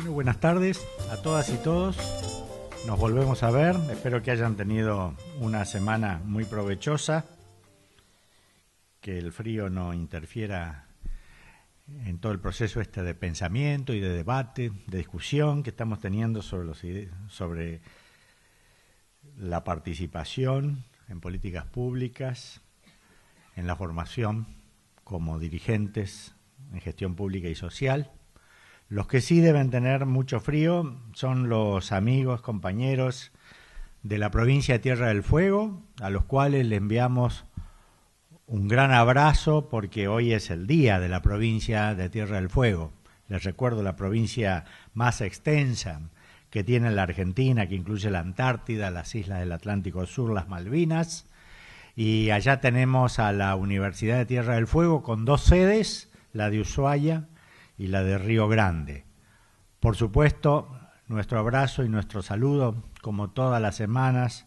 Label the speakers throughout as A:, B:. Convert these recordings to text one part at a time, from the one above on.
A: Buenas tardes a todas y todos. Nos volvemos a ver. Espero que hayan tenido una semana muy provechosa, que el frío no interfiera en todo el proceso de pensamiento y de debate, de discusión que estamos teniendo sobre la participación en políticas públicas, en la formación como dirigentes en gestión pública y social. Los que sí deben tener mucho frío son los amigos, compañeros de la provincia de Tierra del Fuego, a los cuales le enviamos un gran abrazo porque hoy es el día de la provincia de Tierra del Fuego. Les recuerdo la provincia más extensa que tiene la Argentina, que incluye la Antártida, las islas del Atlántico Sur, las Malvinas. Y allá tenemos a la Universidad de Tierra del Fuego con 2 sedes, la de Ushuaia y la de Río Grande. Por supuesto, nuestro abrazo y nuestro saludo, como todas las semanas,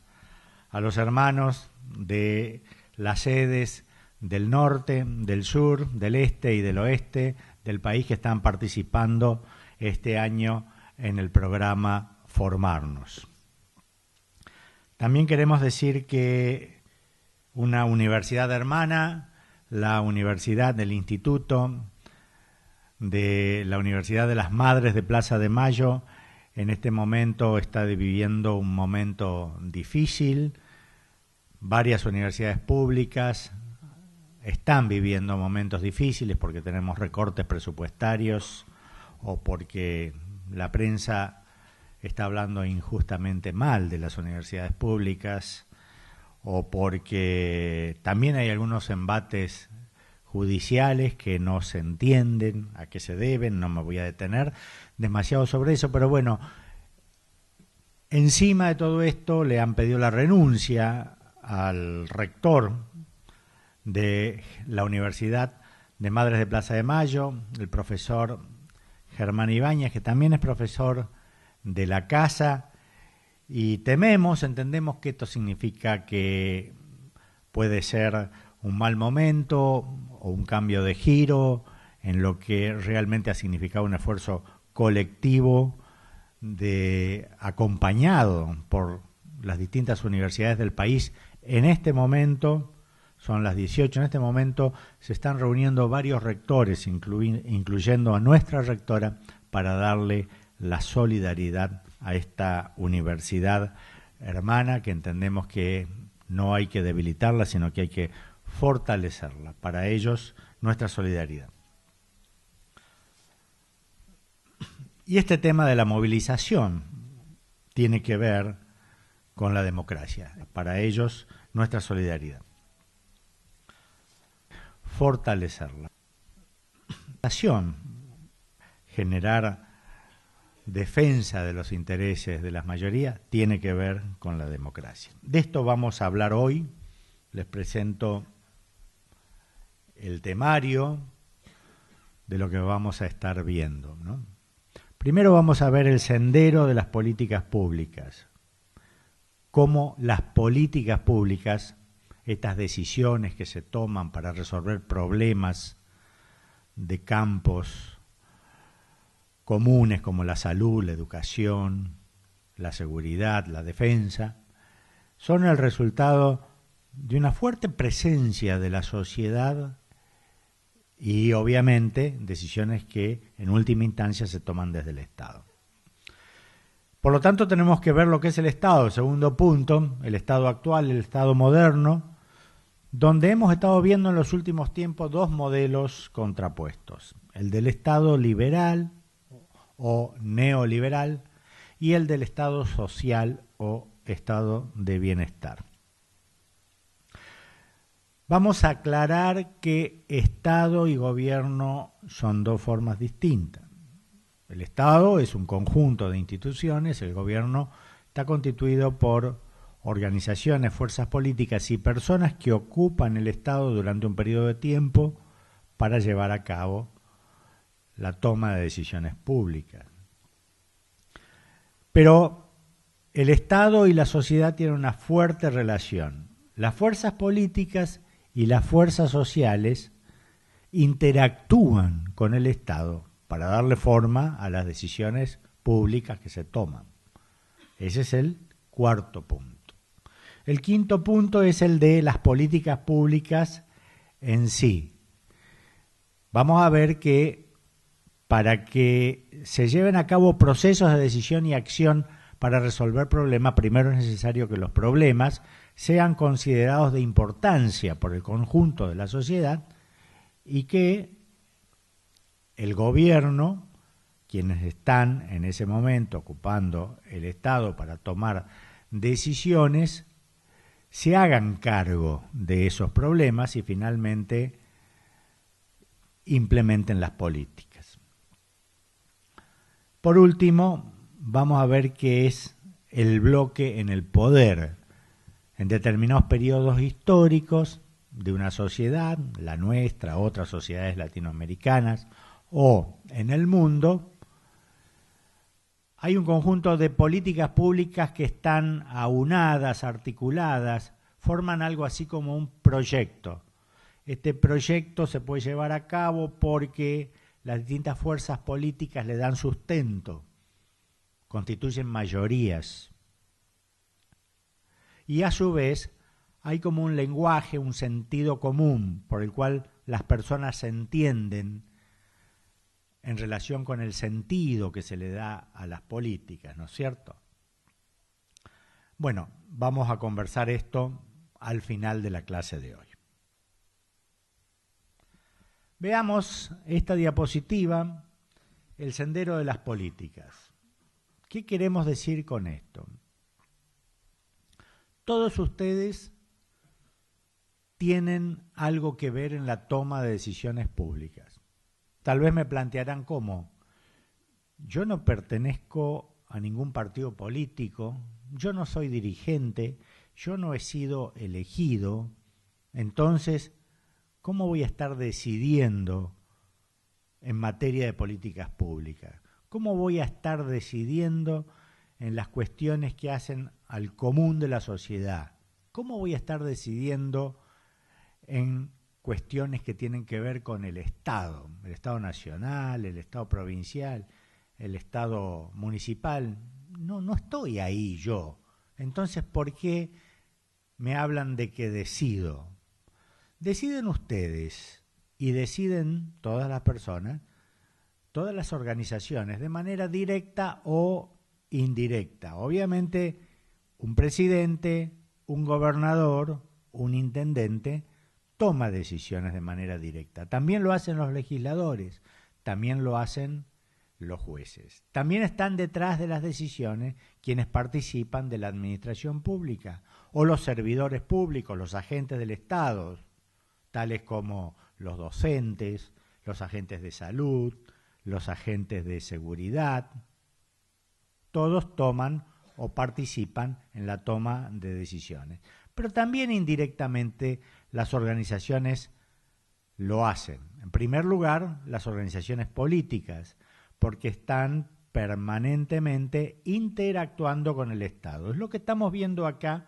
A: a los hermanos de las sedes del norte, del sur, del este y del oeste del país que están participando este año en el programa Formarnos. También queremos decir que una universidad hermana, la Universidad del Instituto de la Universidad de las Madres de Plaza de Mayo, en este momento está viviendo un momento difícil. Varias universidades públicas están viviendo momentos difíciles porque tenemos recortes presupuestarios o porque la prensa está hablando injustamente mal de las universidades públicas o porque también hay algunos embates judiciales que no se entienden a qué se deben. No me voy a detener demasiado sobre eso, pero bueno, encima de todo esto le han pedido la renuncia al rector de la Universidad de Madres de Plaza de Mayo, el profesor Germán Ibáñez, que también es profesor de la casa, y entendemos que esto significa que puede ser un mal momento o un cambio de giro en lo que realmente ha significado un esfuerzo colectivo acompañado por las distintas universidades del país. En este momento, son las 18, en este momento se están reuniendo varios rectores, incluyendo a nuestra rectora, para darle la solidaridad a esta universidad hermana, que entendemos que no hay que debilitarla, sino que hay que fortalecerla. Para ellos, nuestra solidaridad. Y este tema de la movilización tiene que ver con la democracia. Para ellos, nuestra solidaridad. Fortalecerla. Generar defensa de los intereses de las mayorías tiene que ver con la democracia. De esto vamos a hablar hoy. Les presento el temario de lo que vamos a estar viendo, ¿no? Primero vamos a ver el sendero de las políticas públicas, cómo las políticas públicas, estas decisiones que se toman para resolver problemas de campos comunes como la salud, la educación, la seguridad, la defensa, son el resultado de una fuerte presencia de la sociedad y obviamente decisiones que en última instancia se toman desde el Estado. Por lo tanto, tenemos que ver lo que es el Estado. Segundo punto, el Estado actual, el Estado moderno, donde hemos estado viendo en los últimos tiempos 2 modelos contrapuestos: el del Estado liberal o neoliberal y el del Estado social o Estado de bienestar. Vamos a aclarar que Estado y gobierno son 2 formas distintas. El Estado es un conjunto de instituciones, el gobierno está constituido por organizaciones, fuerzas políticas y personas que ocupan el Estado durante un periodo de tiempo para llevar a cabo la toma de decisiones públicas. Pero el Estado y la sociedad tienen una fuerte relación. Las fuerzas políticas y las fuerzas sociales interactúan con el Estado para darle forma a las decisiones públicas que se toman. Ese es el cuarto punto. El quinto punto es el de las políticas públicas en sí. Vamos a ver que para que se lleven a cabo procesos de decisión y acción para resolver problemas, primero es necesario que los problemas sean considerados de importancia por el conjunto de la sociedad y que el gobierno, quienes están en ese momento ocupando el Estado para tomar decisiones, se hagan cargo de esos problemas y finalmente implementen las políticas. Por último, vamos a ver qué es el bloque en el poder. En determinados periodos históricos de una sociedad, la nuestra, otras sociedades latinoamericanas o en el mundo, hay un conjunto de políticas públicas que están aunadas, articuladas, forman algo así como un proyecto. Este proyecto se puede llevar a cabo porque las distintas fuerzas políticas le dan sustento, constituyen mayorías. Y a su vez hay como un lenguaje, un sentido común por el cual las personas se entienden en relación con el sentido que se le da a las políticas, ¿no es cierto? Bueno, vamos a conversar esto al final de la clase de hoy. Veamos esta diapositiva, el sendero de las políticas. ¿Qué queremos decir con esto? Todos ustedes tienen algo que ver en la toma de decisiones públicas. Tal vez me plantearán cómo. Yo no pertenezco a ningún partido político, yo no soy dirigente, yo no he sido elegido, entonces, ¿cómo voy a estar decidiendo en materia de políticas públicas? ¿Cómo voy a estar decidiendo en las cuestiones que hacen al común de la sociedad? ¿Cómo voy a estar decidiendo en cuestiones que tienen que ver con el Estado nacional, el Estado provincial, el Estado municipal? No estoy ahí yo. Entonces, ¿por qué me hablan de que decido? Deciden ustedes y deciden todas las personas, todas las organizaciones, de manera directa o indirecta. Obviamente, un presidente, un gobernador, un intendente, toma decisiones de manera directa. También lo hacen los legisladores, también lo hacen los jueces. También están detrás de las decisiones quienes participan de la administración pública o los servidores públicos, los agentes del Estado, tales como los docentes, los agentes de salud, los agentes de seguridad. Todos toman o participan en la toma de decisiones. Pero también indirectamente las organizaciones lo hacen. En primer lugar, las organizaciones políticas, porque están permanentemente interactuando con el Estado. Es lo que estamos viendo acá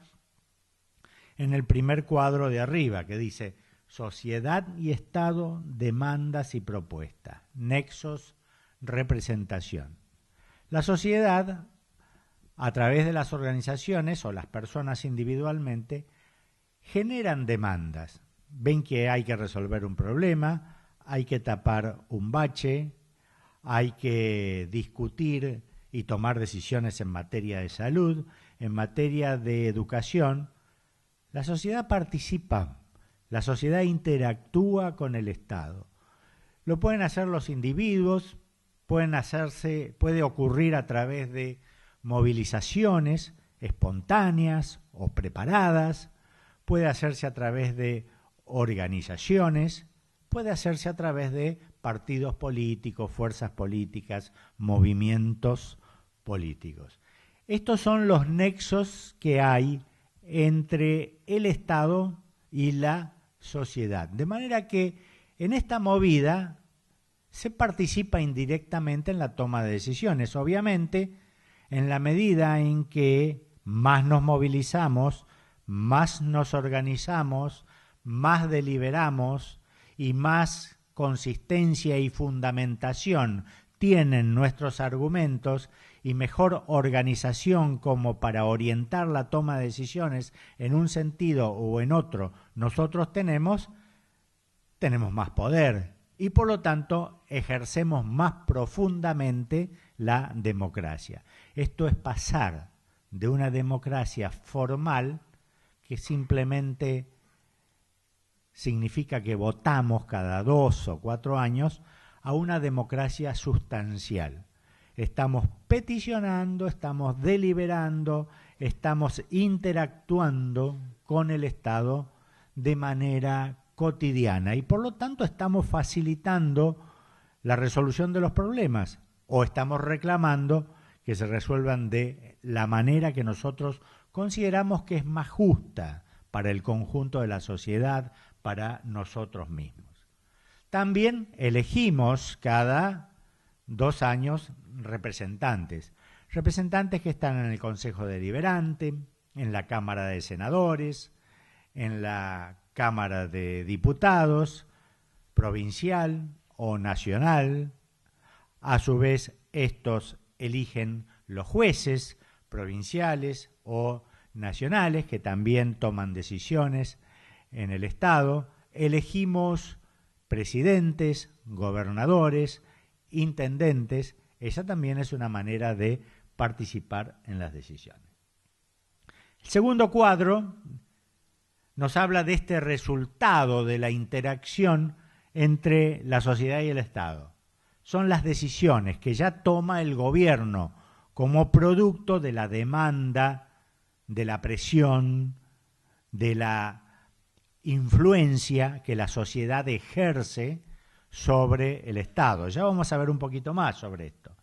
A: en el primer cuadro de arriba, que dice Sociedad y Estado, demandas y propuestas, nexos, representación. La sociedad, a través de las organizaciones o las personas individualmente, generan demandas. Ven que hay que resolver un problema, hay que tapar un bache, hay que discutir y tomar decisiones en materia de salud, en materia de educación. La sociedad participa, la sociedad interactúa con el Estado. Lo pueden hacer los individuos, puede ocurrir a través de movilizaciones espontáneas o preparadas, puede hacerse a través de organizaciones, puede hacerse a través de partidos políticos, fuerzas políticas, movimientos políticos. Estos son los nexos que hay entre el Estado y la sociedad. De manera que en esta movida se participa indirectamente en la toma de decisiones. Obviamente, en la medida en que más nos movilizamos, más nos organizamos, más deliberamos y más consistencia y fundamentación tienen nuestros argumentos y mejor organización como para orientar la toma de decisiones en un sentido o en otro nosotros tenemos más poder y por lo tanto ejercemos más profundamente la democracia. Esto es pasar de una democracia formal que simplemente significa que votamos cada 2 o 4 años a una democracia sustancial. Estamos peticionando, estamos deliberando, estamos interactuando con el Estado de manera cotidiana y por lo tanto estamos facilitando la resolución de los problemas o estamos reclamando que se resuelvan de la manera que nosotros consideramos que es más justa para el conjunto de la sociedad, para nosotros mismos. También elegimos cada 2 años representantes que están en el Consejo Deliberante, en la Cámara de Senadores, en la Cámara de Diputados, provincial o nacional. A su vez, estos eligen los jueces provinciales o nacionales que también toman decisiones en el Estado. Elegimos presidentes, gobernadores, intendentes. Esa también es una manera de participar en las decisiones. El segundo cuadro nos habla de este resultado de la interacción entre la sociedad y el Estado. Son las decisiones que ya toma el gobierno como producto de la demanda, de la presión, de la influencia que la sociedad ejerce sobre el Estado. Ya vamos a ver un poquito más sobre esto.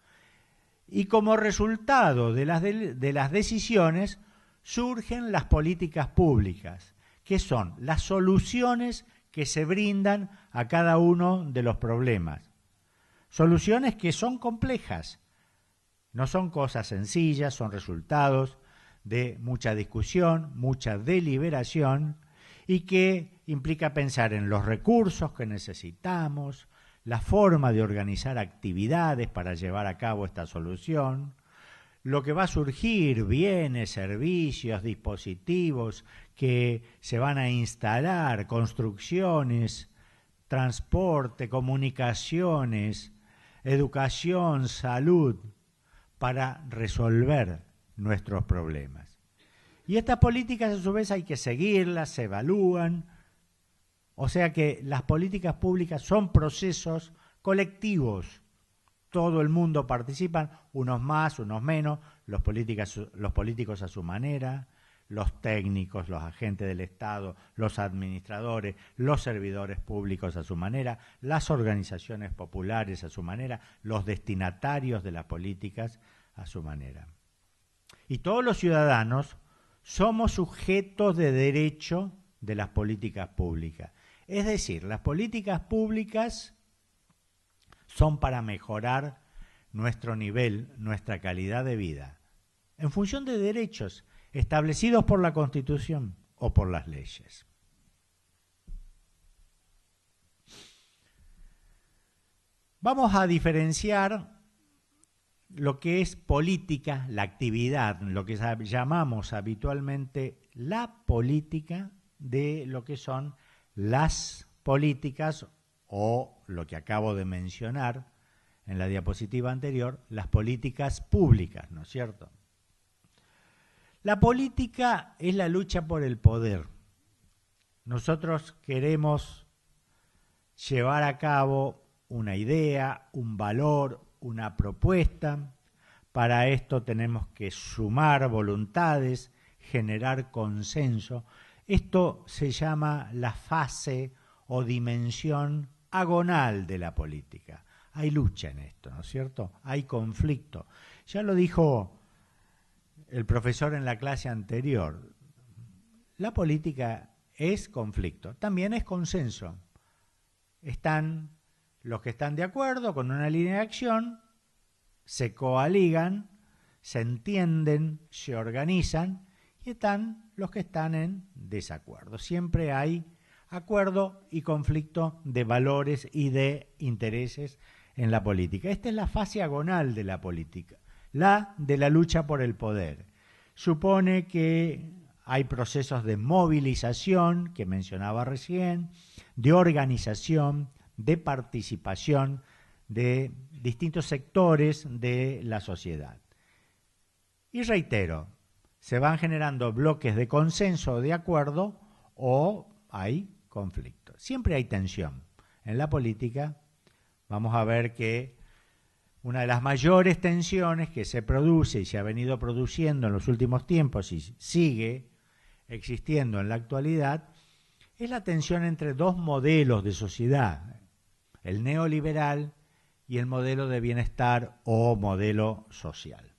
A: Y como resultado de las decisiones surgen las políticas públicas, que son las soluciones que se brindan a cada uno de los problemas. Soluciones que son complejas, no son cosas sencillas, son resultados de mucha discusión, mucha deliberación y que implica pensar en los recursos que necesitamos, la forma de organizar actividades para llevar a cabo esta solución, lo que va a surgir, bienes, servicios, dispositivos que se van a instalar, construcciones, transporte, comunicaciones, educación, salud, para resolver nuestros problemas. Y estas políticas a su vez hay que seguirlas, se evalúan, o sea que las políticas públicas son procesos colectivos. Todo el mundo participa, unos más, unos menos, los políticos a su manera, los técnicos, los agentes del Estado, los administradores, los servidores públicos a su manera, las organizaciones populares a su manera, los destinatarios de las políticas a su manera. Y todos los ciudadanos somos sujetos de derecho de las políticas públicas. Es decir, las políticas públicas son para mejorar nuestro nivel, nuestra calidad de vida, en función de derechos establecidos por la Constitución o por las leyes. Vamos a diferenciar lo que es política, la actividad, lo que llamamos habitualmente la política, de lo que son las políticas o lo que acabo de mencionar en la diapositiva anterior, las políticas públicas, ¿no es cierto? La política es la lucha por el poder. Nosotros queremos llevar a cabo una idea, un valor, una propuesta. Para esto tenemos que sumar voluntades, generar consenso. Esto se llama la fase o dimensión agonal de la política. Hay lucha en esto, ¿no es cierto? Hay conflicto. Ya lo dijo el profesor en la clase anterior. la política es conflicto, también es consenso. Están los que están de acuerdo con una línea de acción, se coaligan, se entienden, se organizan, y están los que están en desacuerdo. Siempre hay acuerdo y conflicto de valores y de intereses en la política. Esta es la fase agonal de la política, la de la lucha por el poder. Supone que hay procesos de movilización, que mencionaba recién, de organización, de participación de distintos sectores de la sociedad. Y reitero, se van generando bloques de consenso o de acuerdo, o hay conflicto. Siempre hay tensión. En la política vamos a ver que una de las mayores tensiones que se produce y se ha venido produciendo en los últimos tiempos y sigue existiendo en la actualidad es la tensión entre dos modelos de sociedad, el neoliberal y el modelo de bienestar o modelo social.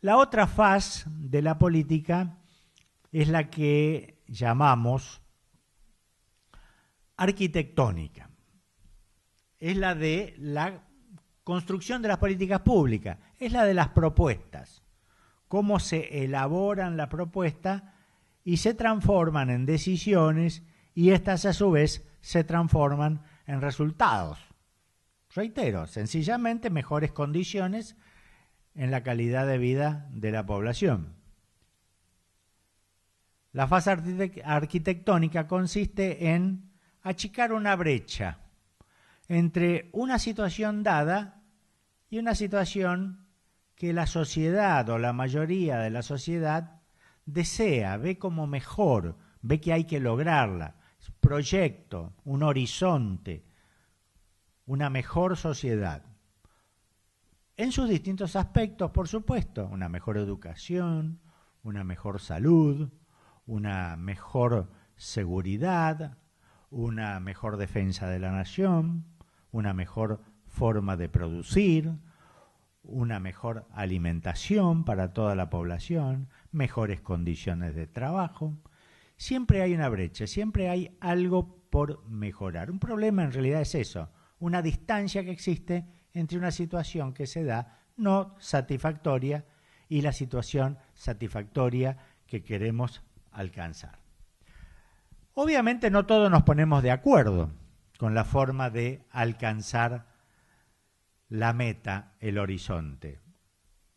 A: La otra faz de la política es la que llamamos arquitectónica. Es la de la construcción de las políticas públicas, es la de las propuestas. Cómo se elaboran la propuesta y se transforman en decisiones y estas a su vez se transforman en resultados. Reitero, sencillamente mejores condiciones en la calidad de vida de la población. La fase arquitectónica consiste en achicar una brecha entre una situación dada y una situación que la sociedad o la mayoría de la sociedad desea, ve como mejor, ve que hay que lograrla. Proyecto, un horizonte, una mejor sociedad. En sus distintos aspectos, por supuesto, una mejor educación, una mejor salud, una mejor seguridad, una mejor defensa de la nación, una mejor forma de producir, una mejor alimentación para toda la población, mejores condiciones de trabajo. Siempre hay una brecha, siempre hay algo por mejorar. Un problema en realidad es eso, una distancia que existe entre una situación que se da no satisfactoria y la situación satisfactoria que queremos alcanzar. Obviamente no todos nos ponemos de acuerdo con la forma de alcanzar la meta, el horizonte.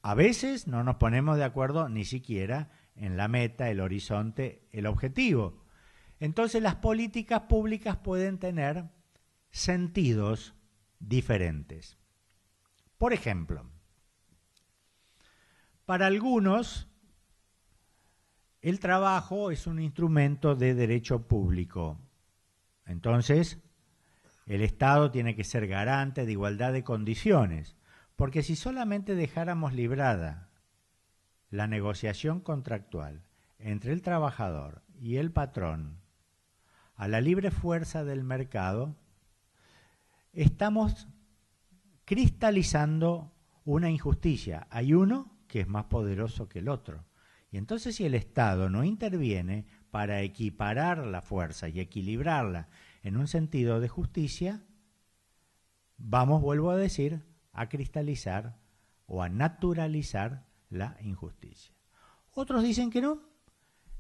A: A veces no nos ponemos de acuerdo ni siquiera en la meta, el horizonte, el objetivo. Entonces las políticas públicas pueden tener sentidos diferentes. Por ejemplo, para algunos el trabajo es un instrumento de derecho público. Entonces, el Estado tiene que ser garante de igualdad de condiciones, porque si solamente dejáramos librada la negociación contractual entre el trabajador y el patrón a la libre fuerza del mercado, estamos cristalizando una injusticia. Hay uno que es más poderoso que el otro. Y entonces si el Estado no interviene para equiparar la fuerza y equilibrarla en un sentido de justicia, vamos, vuelvo a decir, a cristalizar o a naturalizar la injusticia. Otros dicen que no,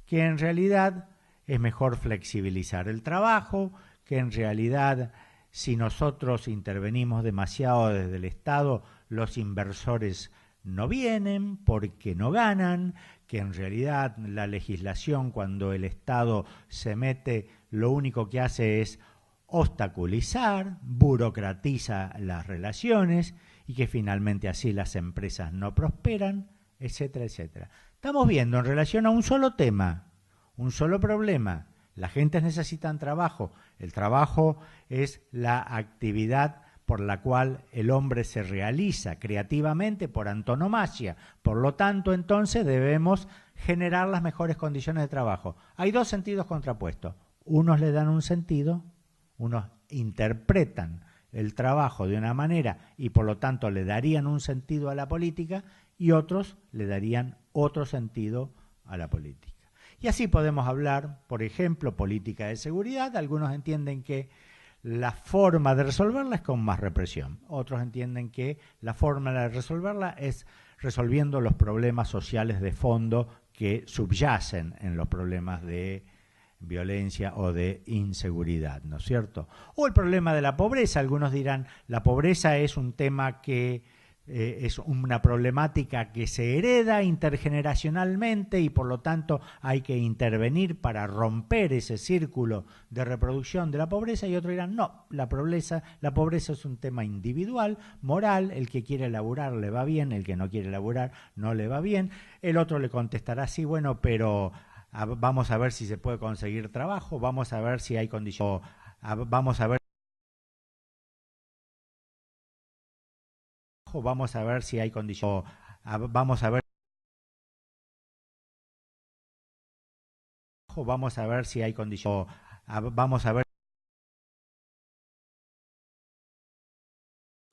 A: que en realidad es mejor flexibilizar el trabajo, que en realidad si nosotros intervenimos demasiado desde el Estado, los inversores no vienen porque no ganan, que en realidad la legislación cuando el Estado se mete lo único que hace es obstaculizar, burocratiza las relaciones y que finalmente así las empresas no prosperan, etcétera, etcétera. Estamos viendo en relación a un solo tema, un solo problema. Las gentes necesitan trabajo. El trabajo es la actividad por la cual el hombre se realiza creativamente por antonomasia. Por lo tanto, entonces debemos generar las mejores condiciones de trabajo. Hay dos sentidos contrapuestos. Unos le dan un sentido, unos interpretan el trabajo de una manera y por lo tanto le darían un sentido a la política y otros le darían otro sentido a la política. Y así podemos hablar, por ejemplo, política de seguridad. Algunos entienden que la forma de resolverla es con más represión. Otros entienden que la forma de resolverla es resolviendo los problemas sociales de fondo que subyacen en los problemas de violencia o de inseguridad, ¿no es cierto? O el problema de la pobreza. Algunos dirán, la pobreza es un tema que es una problemática que se hereda intergeneracionalmente y por lo tanto hay que intervenir para romper ese círculo de reproducción de la pobreza, y otros dirán, no, la pobreza es un tema individual, moral, el que quiere laburar le va bien, el que no quiere laburar no le va bien. El otro le contestará, sí, bueno, pero vamos a ver si se puede conseguir trabajo, vamos a ver si hay condiciones, vamos a ver si hay condiciones, vamos a ver si hay condiciones,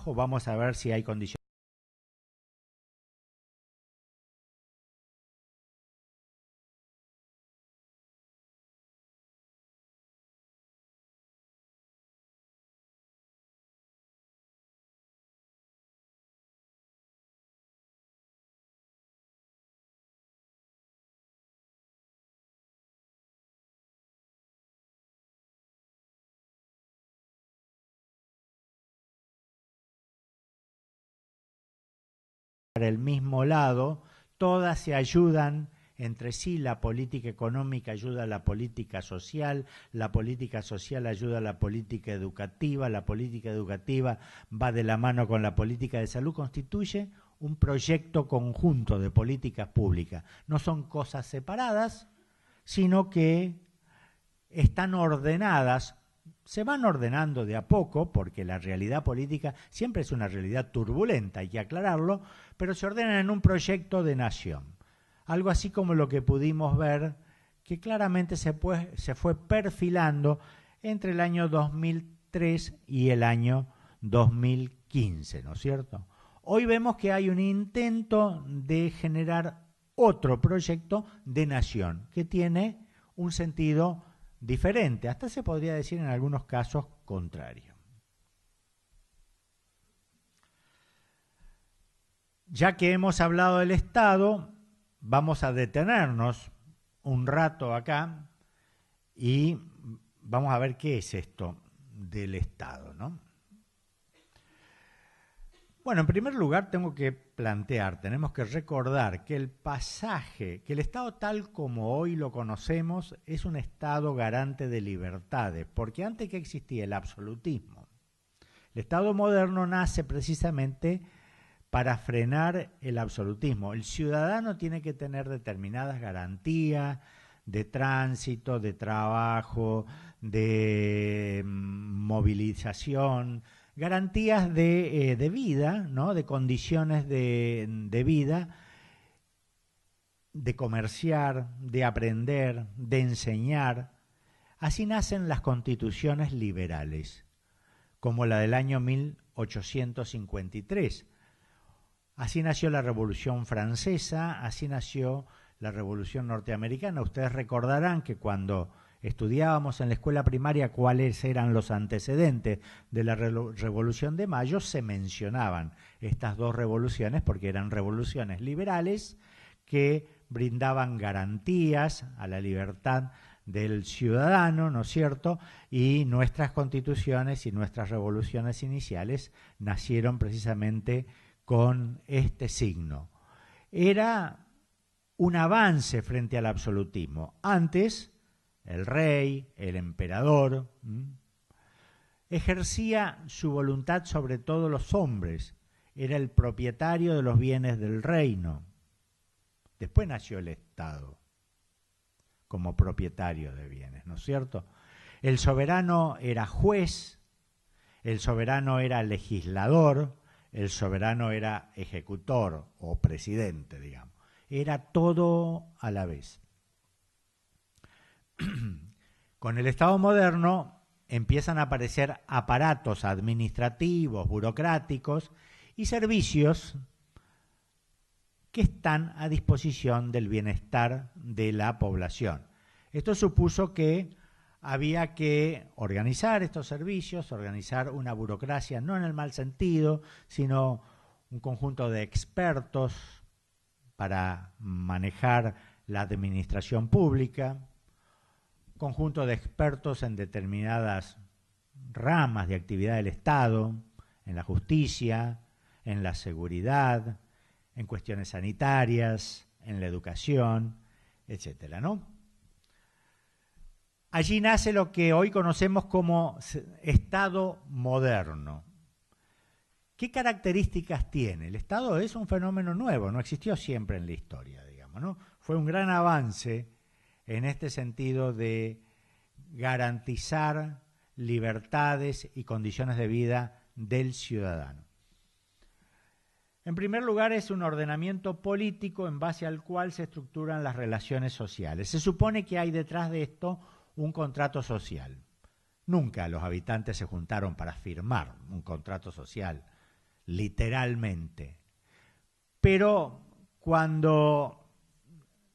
A: vamos a ver si hay condiciones. Para el mismo lado, todas se ayudan entre sí. La política económica ayuda a la política social ayuda a la política educativa va de la mano con la política de salud, constituye un proyecto conjunto de políticas públicas. No son cosas separadas, sino que están ordenadas. Se van ordenando de a poco, porque la realidad política siempre es una realidad turbulenta, hay que aclararlo, pero se ordenan en un proyecto de nación. Algo así como lo que pudimos ver, que claramente se fue perfilando entre el año 2003 y el año 2015, ¿no es cierto? Hoy vemos que hay un intento de generar otro proyecto de nación, que tiene un sentido diferente, hasta se podría decir en algunos casos contrario. Ya que hemos hablado del Estado, vamos a detenernos un rato acá y vamos a ver qué es esto del Estado, ¿no? Bueno, en primer lugar tenemos que recordar que el Estado tal como hoy lo conocemos es un Estado garante de libertades, porque antes que existía el absolutismo, el Estado moderno nace precisamente para frenar el absolutismo. El ciudadano tiene que tener determinadas garantías de tránsito, de trabajo, de movilización, garantías de vida, ¿no? De condiciones de vida, de comerciar, de aprender, de enseñar. Así nacen las constituciones liberales, como la del año 1853. Así nació la Revolución Francesa, así nació la Revolución Norteamericana. Ustedes recordarán que cuando estudiábamos en la escuela primaria cuáles eran los antecedentes de la Revolución de Mayo, se mencionaban estas dos revoluciones porque eran revoluciones liberales que brindaban garantías a la libertad del ciudadano, ¿no es cierto? Y nuestras constituciones y nuestras revoluciones iniciales nacieron precisamente con este signo. Era un avance frente al absolutismo. Antes, el rey, el emperador, ejercía su voluntad sobre todos los hombres, era el propietario de los bienes del reino. Después nació el Estado como propietario de bienes, ¿no es cierto? El soberano era juez, el soberano era legislador, el soberano era ejecutor o presidente, digamos. Era todo a la vez. Con el Estado moderno empiezan a aparecer aparatos administrativos, burocráticos y servicios que están a disposición del bienestar de la población. Esto supuso que había que organizar estos servicios, organizar una burocracia, no en el mal sentido, sino un conjunto de expertos para manejar la administración pública, conjunto de expertos en determinadas ramas de actividad del Estado, en la justicia, en la seguridad, en cuestiones sanitarias, en la educación, etcétera, ¿no? Allí nace lo que hoy conocemos como Estado moderno. ¿Qué características tiene? El Estado es un fenómeno nuevo, no existió siempre en la historia, digamos, ¿no? Fue un gran avance en este sentido de garantizar libertades y condiciones de vida del ciudadano. En primer lugar, es un ordenamiento político en base al cual se estructuran las relaciones sociales. Se supone que hay detrás de esto un contrato social. Nunca los habitantes se juntaron para firmar un contrato social, literalmente. Pero cuando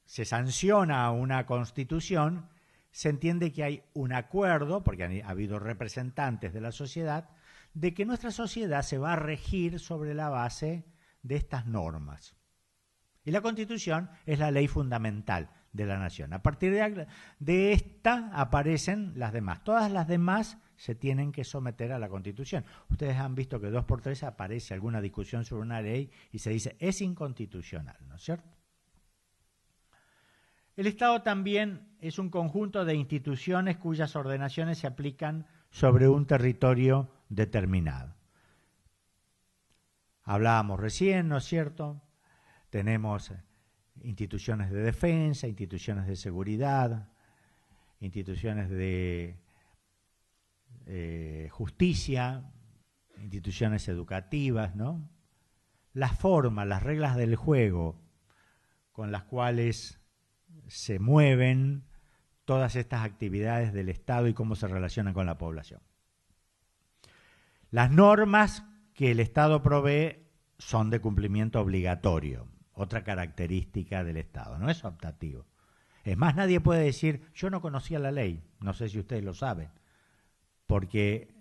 A: se sanciona una constitución, se entiende que hay un acuerdo, porque ha habido representantes de la sociedad, de que nuestra sociedad se va a regir sobre la base de estas normas. Y la Constitución es la ley fundamental de la nación. A partir de esta aparecen las demás. Todas las demás se tienen que someter a la Constitución. Ustedes han visto que 2x3 aparece alguna discusión sobre una ley y se dice es inconstitucional, ¿no es cierto? El Estado también es un conjunto de instituciones cuyas ordenaciones se aplican sobre un territorio determinado. Hablábamos recién, ¿no es cierto? Tenemos instituciones de defensa, instituciones de seguridad, instituciones de justicia, instituciones educativas, ¿no? Las formas, las reglas del juego con las cuales se mueven todas estas actividades del Estado y cómo se relacionan con la población. Las normas que el Estado provee son de cumplimiento obligatorio, otra característica del Estado, no es optativo. Es más, nadie puede decir, yo no conocía la ley, no sé si ustedes lo saben, porque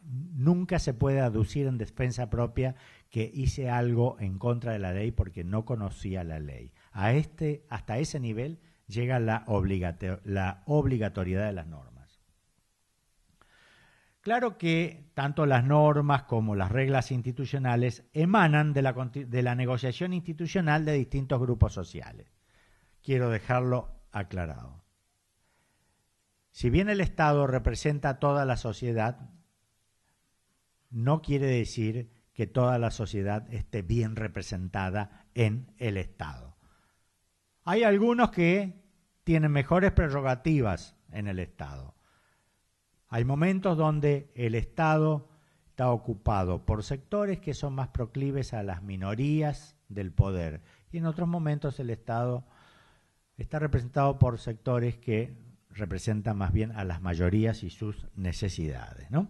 A: nunca se puede aducir en defensa propia que hice algo en contra de la ley porque no conocía la ley. Hasta ese nivel llega la obligatoriedad de las normas. Claro que tanto las normas como las reglas institucionales emanan de la negociación institucional de distintos grupos sociales. Quiero dejarlo aclarado. Si bien el Estado representa a toda la sociedad, no quiere decir que toda la sociedad esté bien representada en el Estado. Hay algunos que tienen mejores prerrogativas en el Estado. Hay momentos donde el Estado está ocupado por sectores que son más proclives a las minorías del poder. Y en otros momentos el Estado está representado por sectores que representan más bien a las mayorías y sus necesidades, ¿no?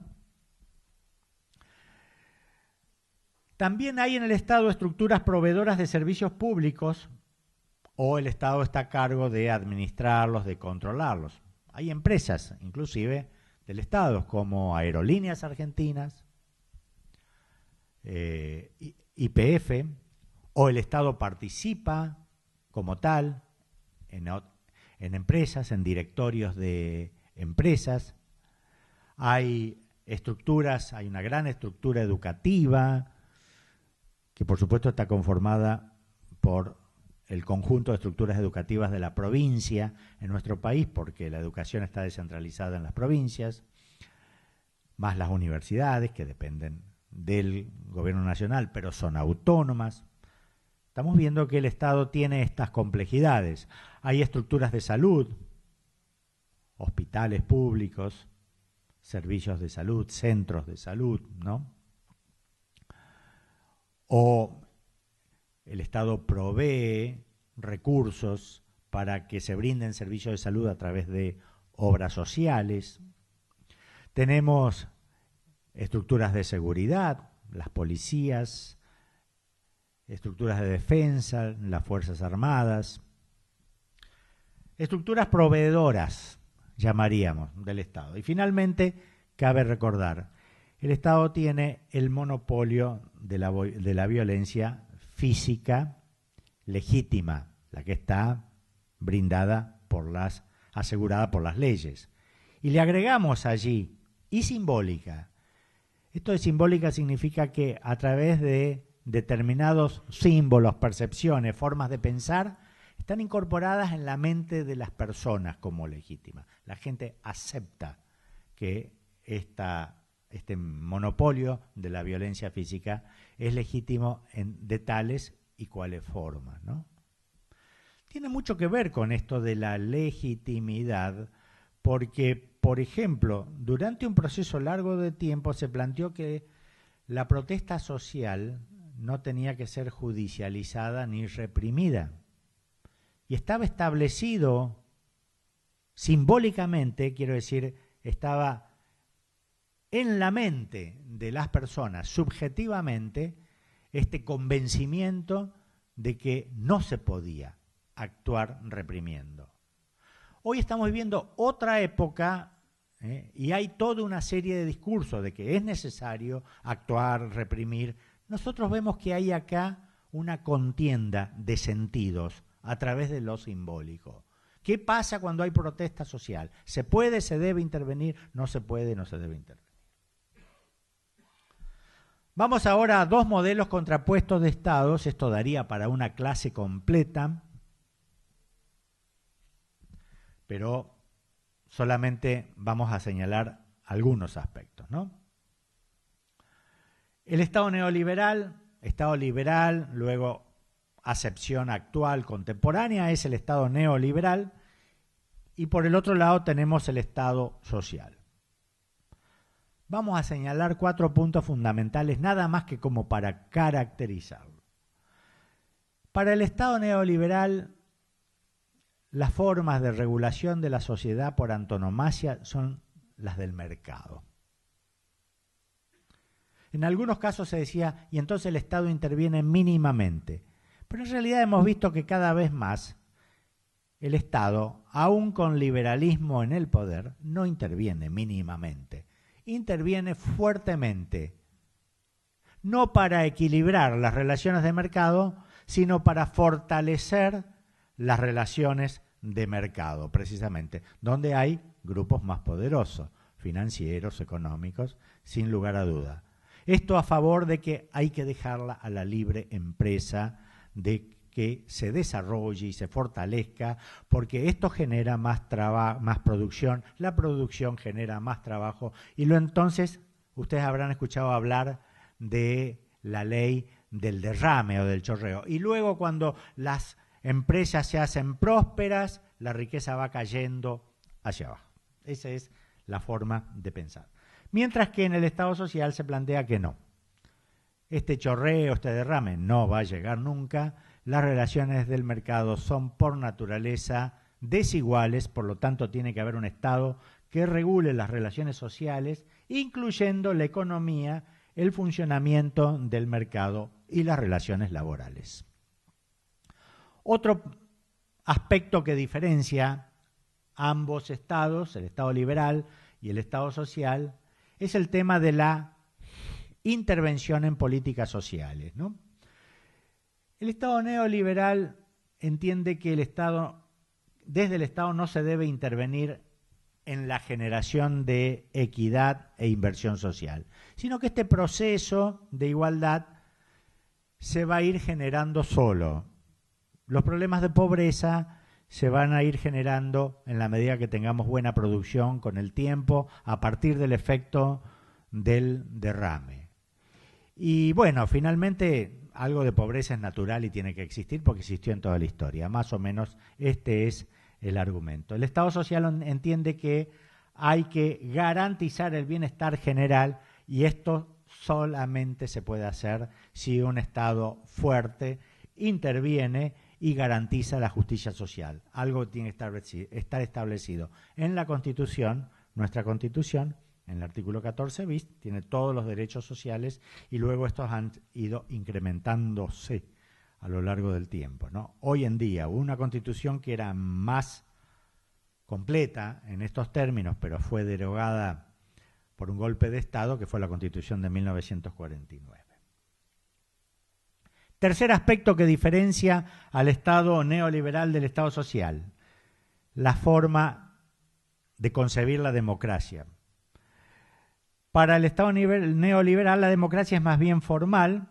A: También hay en el Estado estructuras proveedoras de servicios públicos o el Estado está a cargo de administrarlos, de controlarlos. Hay empresas, inclusive, del Estado, como Aerolíneas Argentinas, YPF, o el Estado participa como tal en empresas, en directorios de empresas. Hay estructuras, hay una gran estructura educativa que por supuesto está conformada por el conjunto de estructuras educativas de la provincia en nuestro país, porque la educación está descentralizada en las provincias, más las universidades que dependen del gobierno nacional, pero son autónomas. Estamos viendo que el Estado tiene estas complejidades. Hay estructuras de salud, hospitales públicos, servicios de salud, centros de salud, ¿no? O el Estado provee recursos para que se brinden servicios de salud a través de obras sociales. Tenemos estructuras de seguridad, las policías, estructuras de defensa, las Fuerzas Armadas, estructuras proveedoras, llamaríamos, del Estado. Y finalmente, cabe recordar, el Estado tiene el monopolio de la violencia física legítima, la que está asegurada por las leyes. Y le agregamos allí, y simbólica. Esto de simbólica significa que a través de determinados símbolos, percepciones, formas de pensar, están incorporadas en la mente de las personas como legítimas. La gente acepta que este monopolio de la violencia física es legítimo de tales y cuales formas, ¿no? Tiene mucho que ver con esto de la legitimidad, porque, por ejemplo, durante un proceso largo de tiempo se planteó que la protesta social no tenía que ser judicializada ni reprimida. Y estaba establecido simbólicamente, quiero decir, estaba en la mente de las personas, subjetivamente, este convencimiento de que no se podía actuar reprimiendo. Hoy estamos viviendo otra época y hay toda una serie de discursos de que es necesario actuar, reprimir. Nosotros vemos que hay acá una contienda de sentidos a través de lo simbólico. ¿Qué pasa cuando hay protesta social? ¿Se puede, se debe intervenir? No se puede, no se debe intervenir. Vamos ahora a dos modelos contrapuestos de estados. Esto daría para una clase completa, pero solamente vamos a señalar algunos aspectos, ¿no? El Estado neoliberal, Estado liberal, luego acepción actual, contemporánea, es el Estado neoliberal, y por el otro lado tenemos el Estado social. Vamos a señalar 4 puntos fundamentales, nada más que como para caracterizarlo. Para el Estado neoliberal, las formas de regulación de la sociedad por antonomasia son las del mercado. En algunos casos se decía, y entonces el Estado interviene mínimamente. Pero en realidad hemos visto que cada vez más el Estado, aun con liberalismo en el poder, no interviene mínimamente. Interviene fuertemente, no para equilibrar las relaciones de mercado, sino para fortalecer las relaciones de mercado, precisamente, donde hay grupos más poderosos, financieros, económicos, sin lugar a duda. Esto a favor de que hay que dejarla a la libre empresa, de que se desarrolle y se fortalezca, porque esto genera más producción, la producción genera más trabajo, y entonces ustedes habrán escuchado hablar de la ley del derrame o del chorreo. Y luego cuando las empresas se hacen prósperas, la riqueza va cayendo hacia abajo. Esa es la forma de pensar. Mientras que en el Estado social se plantea que no. Este chorreo, este derrame no va a llegar nunca. Las relaciones del mercado son por naturaleza desiguales, por lo tanto tiene que haber un Estado que regule las relaciones sociales, incluyendo la economía, el funcionamiento del mercado y las relaciones laborales. Otro aspecto que diferencia ambos estados, el Estado liberal y el Estado social, es el tema de la intervención en políticas sociales, ¿no? El Estado neoliberal entiende que desde el Estado no se debe intervenir en la generación de equidad e inversión social, sino que este proceso de igualdad se va a ir generando solo. Los problemas de pobreza se van a ir generando en la medida que tengamos buena producción con el tiempo, a partir del efecto del derrame. Y bueno, finalmente algo de pobreza es natural y tiene que existir porque existió en toda la historia. Más o menos este es el argumento. El Estado social entiende que hay que garantizar el bienestar general y esto solamente se puede hacer si un Estado fuerte interviene y garantiza la justicia social. Algo tiene que estar establecido en la Constitución, nuestra Constitución, en el artículo 14 bis, tiene todos los derechos sociales y luego estos han ido incrementándose a lo largo del tiempo, ¿no? Hoy en día, una constitución que era más completa en estos términos, pero fue derogada por un golpe de Estado, que fue la Constitución de 1949. Tercer aspecto que diferencia al Estado neoliberal del Estado social: la forma de concebir la democracia. Para el Estado neoliberal, la democracia es más bien formal,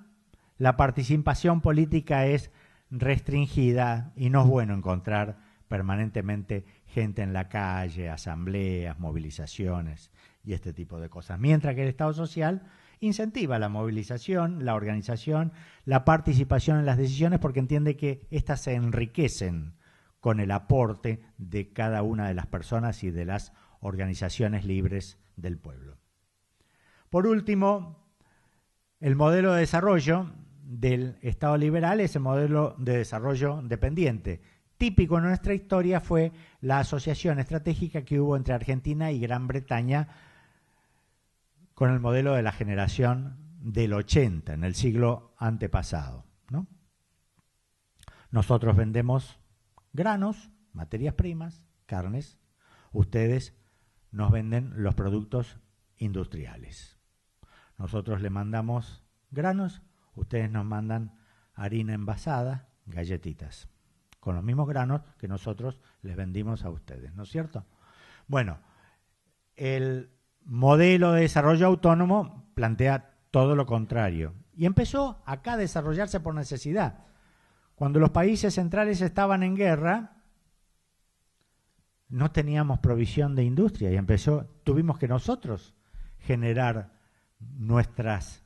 A: la participación política es restringida y no es bueno encontrar permanentemente gente en la calle, asambleas, movilizaciones y este tipo de cosas. Mientras que el Estado social incentiva la movilización, la organización, la participación en las decisiones, porque entiende que éstas se enriquecen con el aporte de cada una de las personas y de las organizaciones libres del pueblo. Por último, el modelo de desarrollo del Estado liberal es el modelo de desarrollo dependiente. Típico en nuestra historia fue la asociación estratégica que hubo entre Argentina y Gran Bretaña con el modelo de la generación del 80, en el siglo antepasado, ¿no? Nosotros vendemos granos, materias primas, carnes. Ustedes nos venden los productos industriales. Nosotros le mandamos granos, ustedes nos mandan harina envasada, galletitas, con los mismos granos que nosotros les vendimos a ustedes, ¿no es cierto? Bueno, el modelo de desarrollo autónomo plantea todo lo contrario y empezó acá a desarrollarse por necesidad. Cuando los países centrales estaban en guerra, no teníamos provisión de industria y tuvimos que nosotros generar nuestras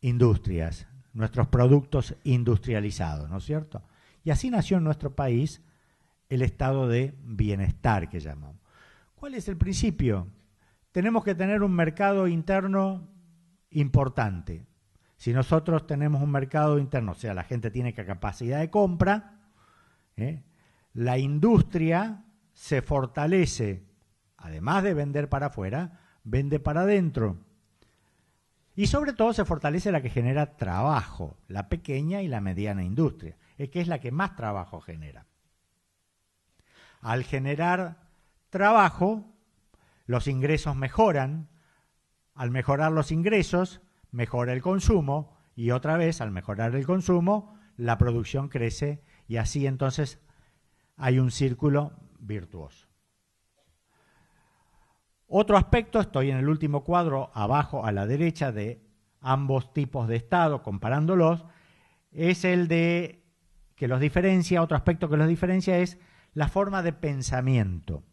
A: industrias, nuestros productos industrializados, ¿no es cierto? Y así nació en nuestro país el estado de bienestar que llamamos. ¿Cuál es el principio? Tenemos que tener un mercado interno importante. Si nosotros tenemos un mercado interno, o sea, la gente tiene capacidad de compra, la industria se fortalece, además de vender para afuera, vende para adentro. Y sobre todo se fortalece la que genera trabajo, la pequeña y la mediana industria, que es la que más trabajo genera. Al generar trabajo, los ingresos mejoran. Al mejorar los ingresos, mejora el consumo y otra vez, al mejorar el consumo, la producción crece y así entonces hay un círculo virtuoso. Otro aspecto, estoy en el último cuadro abajo a la derecha de ambos tipos de Estado, comparándolos, es el de que los diferencia, otro aspecto que los diferencia es la forma de pensamiento.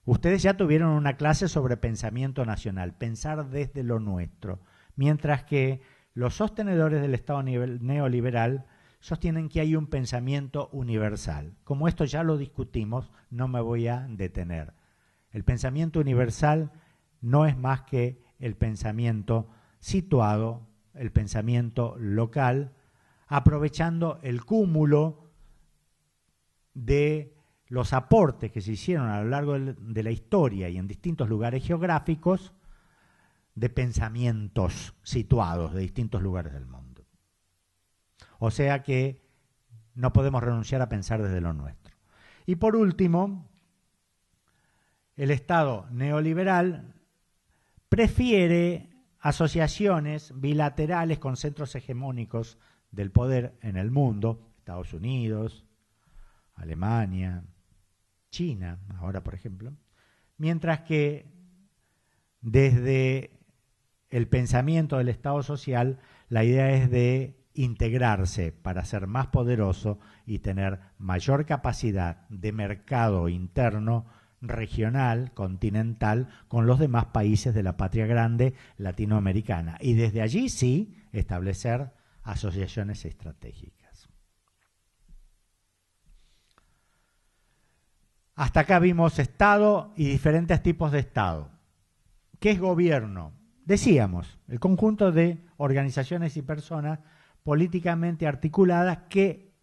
A: Ustedes ya tuvieron una clase sobre pensamiento nacional, pensar desde lo nuestro, mientras que los sostenedores del Estado neoliberal sostienen que hay un pensamiento universal. Como esto ya lo discutimos, no me voy a detener. El pensamiento universal no es más que el pensamiento situado, el pensamiento local, aprovechando el cúmulo de los aportes que se hicieron a lo largo de la historia y en distintos lugares geográficos de pensamientos situados de distintos lugares del mundo. O sea que no podemos renunciar a pensar desde lo nuestro. Y por último, el Estado neoliberal prefiere asociaciones bilaterales con centros hegemónicos del poder en el mundo, Estados Unidos, Alemania, China, ahora por ejemplo, mientras que desde el pensamiento del Estado social la idea es de integrarse para ser más poderoso y tener mayor capacidad de mercado interno, regional, continental, con los demás países de la patria grande latinoamericana. Y desde allí sí establecer asociaciones estratégicas. Hasta acá vimos Estado y diferentes tipos de Estado. ¿Qué es gobierno? Decíamos, el conjunto de organizaciones y personas políticamente articuladas que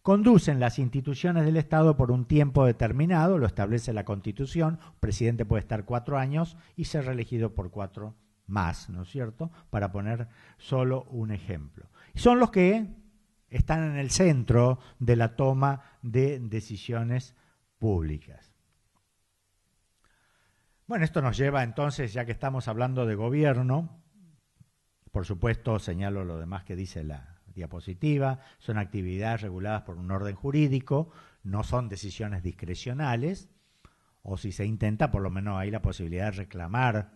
A: conducen las instituciones del Estado por un tiempo determinado, lo establece la Constitución, un presidente puede estar 4 años y ser reelegido por 4 más, ¿no es cierto?, para poner solo un ejemplo. Y son los que están en el centro de la toma de decisiones públicas. Bueno, esto nos lleva entonces, ya que estamos hablando de gobierno, por supuesto señalo lo demás que dice la diapositiva, son actividades reguladas por un orden jurídico, no son decisiones discrecionales, o si se intenta, por lo menos hay la posibilidad de reclamar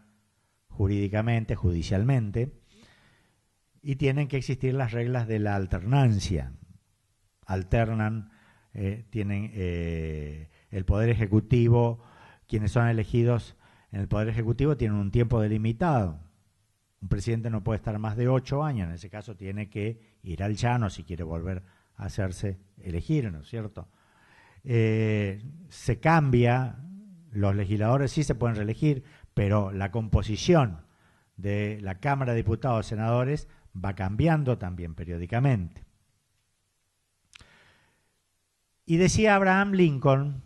A: jurídicamente, judicialmente, y tienen que existir las reglas de la alternancia. Alternan, tienen el Poder Ejecutivo, quienes son elegidos en el Poder Ejecutivo tienen un tiempo delimitado. Un presidente no puede estar más de 8 años, en ese caso tiene que ir al llano si quiere volver a hacerse elegir, ¿no es cierto? Se cambia, los legisladores sí se pueden reelegir, pero la composición de la Cámara de Diputados y Senadores va cambiando también periódicamente. Y decía Abraham Lincoln,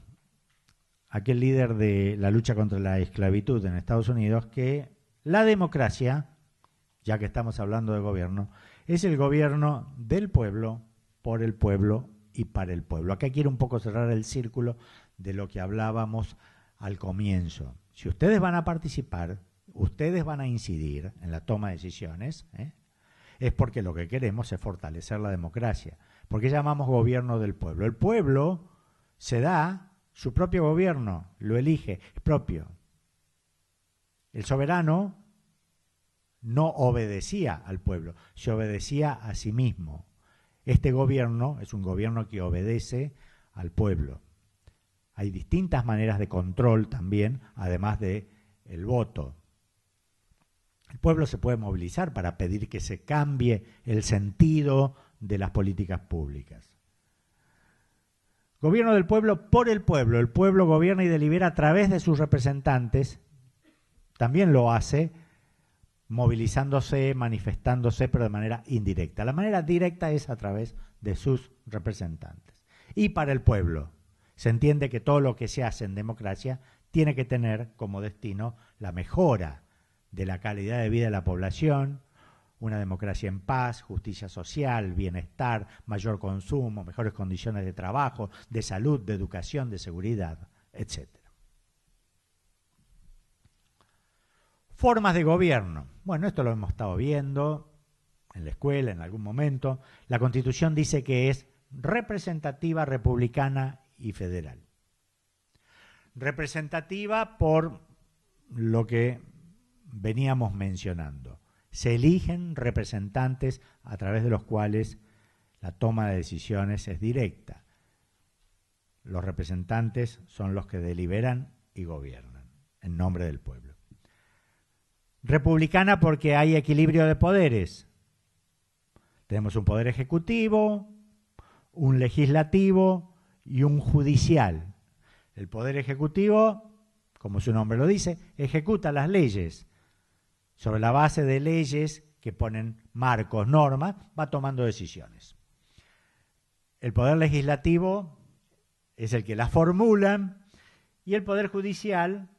A: aquel líder de la lucha contra la esclavitud en Estados Unidos, que la democracia, ya que estamos hablando de gobierno, es el gobierno del pueblo, por el pueblo y para el pueblo. Acá quiero un poco cerrar el círculo de lo que hablábamos al comienzo. Si ustedes van a participar, ustedes van a incidir en la toma de decisiones, es porque lo que queremos es fortalecer la democracia. ¿Por qué llamamos gobierno del pueblo? El pueblo se da su propio gobierno, lo elige, es propio. El soberano no obedecía al pueblo, se obedecía a sí mismo. Este gobierno es un gobierno que obedece al pueblo. Hay distintas maneras de control también, además de el voto. El pueblo se puede movilizar para pedir que se cambie el sentido de las políticas públicas. Gobierno del pueblo por el pueblo gobierna y delibera a través de sus representantes, también lo hace movilizándose, manifestándose, pero de manera indirecta. La manera directa es a través de sus representantes. Y para el pueblo, se entiende que todo lo que se hace en democracia tiene que tener como destino la mejora de la calidad de vida de la población, una democracia en paz, justicia social, bienestar, mayor consumo, mejores condiciones de trabajo, de salud, de educación, de seguridad, etc. Formas de gobierno. Bueno, esto lo hemos estado viendo en la escuela en algún momento. La Constitución dice que es representativa, republicana y federal. Representativa por lo que veníamos mencionando. Se eligen representantes a través de los cuales la toma de decisiones es directa. Los representantes son los que deliberan y gobiernan en nombre del pueblo. Republicana porque hay equilibrio de poderes. Tenemos un poder ejecutivo, un legislativo y un judicial. El poder ejecutivo, como su nombre lo dice, ejecuta las leyes. Sobre la base de leyes que ponen marcos, normas, va tomando decisiones. El poder legislativo es el que las formula y el poder judicial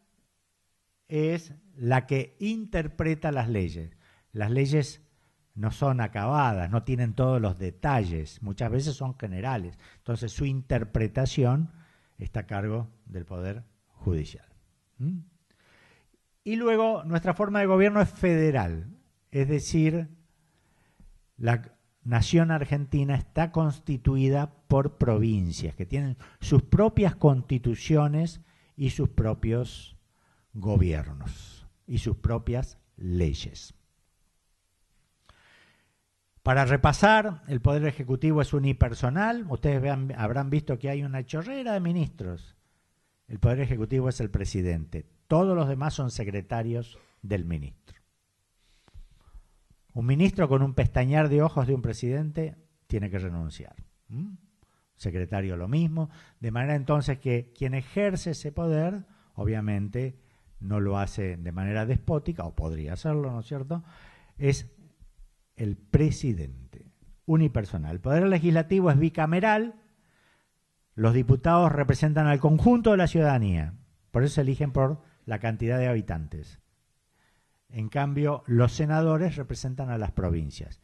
A: es la que interpreta las leyes. Las leyes no son acabadas, no tienen todos los detalles, muchas veces son generales. Entonces su interpretación está a cargo del Poder Judicial. Y luego nuestra forma de gobierno es federal, es decir, la nación argentina está constituida por provincias que tienen sus propias constituciones y sus propios gobiernos y sus propias leyes. Para repasar, el Poder Ejecutivo es unipersonal. Ustedes habrán visto que hay una chorrera de ministros. El Poder Ejecutivo es el presidente. Todos los demás son secretarios del ministro. Un ministro con un pestañear de ojos de un presidente tiene que renunciar. Secretario lo mismo. De manera entonces que quien ejerce ese poder, obviamente, no lo hace de manera despótica, o podría hacerlo, ¿no es cierto? Es el presidente, unipersonal. El poder legislativo es bicameral. Los diputados representan al conjunto de la ciudadanía. Por eso se eligen por la cantidad de habitantes. En cambio, los senadores representan a las provincias.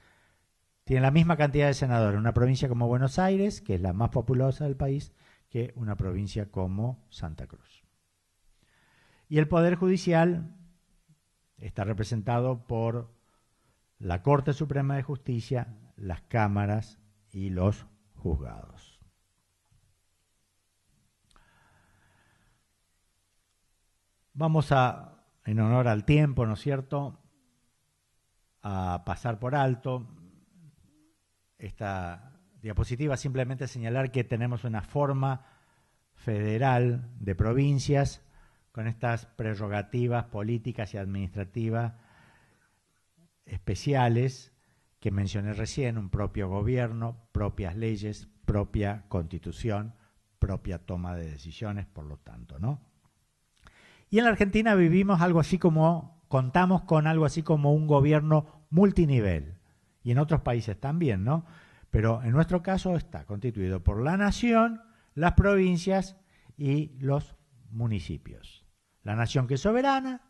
A: tiene la misma cantidad de senadores una provincia como Buenos Aires, que es la más populosa del país, que una provincia como Santa Cruz. Y el Poder Judicial está representado por la Corte Suprema de Justicia, las cámaras y los juzgados. Vamos a, en honor al tiempo, ¿no es cierto?, a pasar por alto esta diapositiva, simplemente señalar que tenemos una forma federal de provincias con estas prerrogativas políticas y administrativas especiales que mencioné recién, un propio gobierno, propias leyes, propia constitución, propia toma de decisiones, por lo tanto, ¿no? Y en la Argentina contamos con algo así como un gobierno multinivel, y en otros países también, ¿no? Pero en nuestro caso está constituido por la nación, las provincias y los municipios. La nación que es soberana,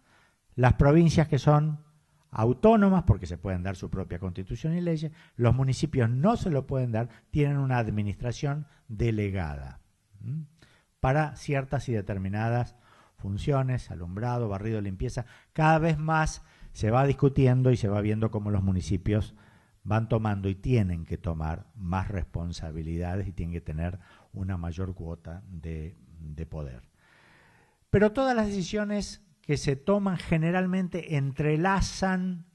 A: las provincias que son autónomas porque se pueden dar su propia constitución y leyes, los municipios no se lo pueden dar, tienen una administración delegada para ciertas y determinadas funciones, alumbrado, barrido, limpieza. Cada vez más se va discutiendo y se va viendo cómo los municipios van tomando y tienen que tomar más responsabilidades y tienen que tener una mayor cuota de poder. Pero todas las decisiones que se toman generalmente entrelazan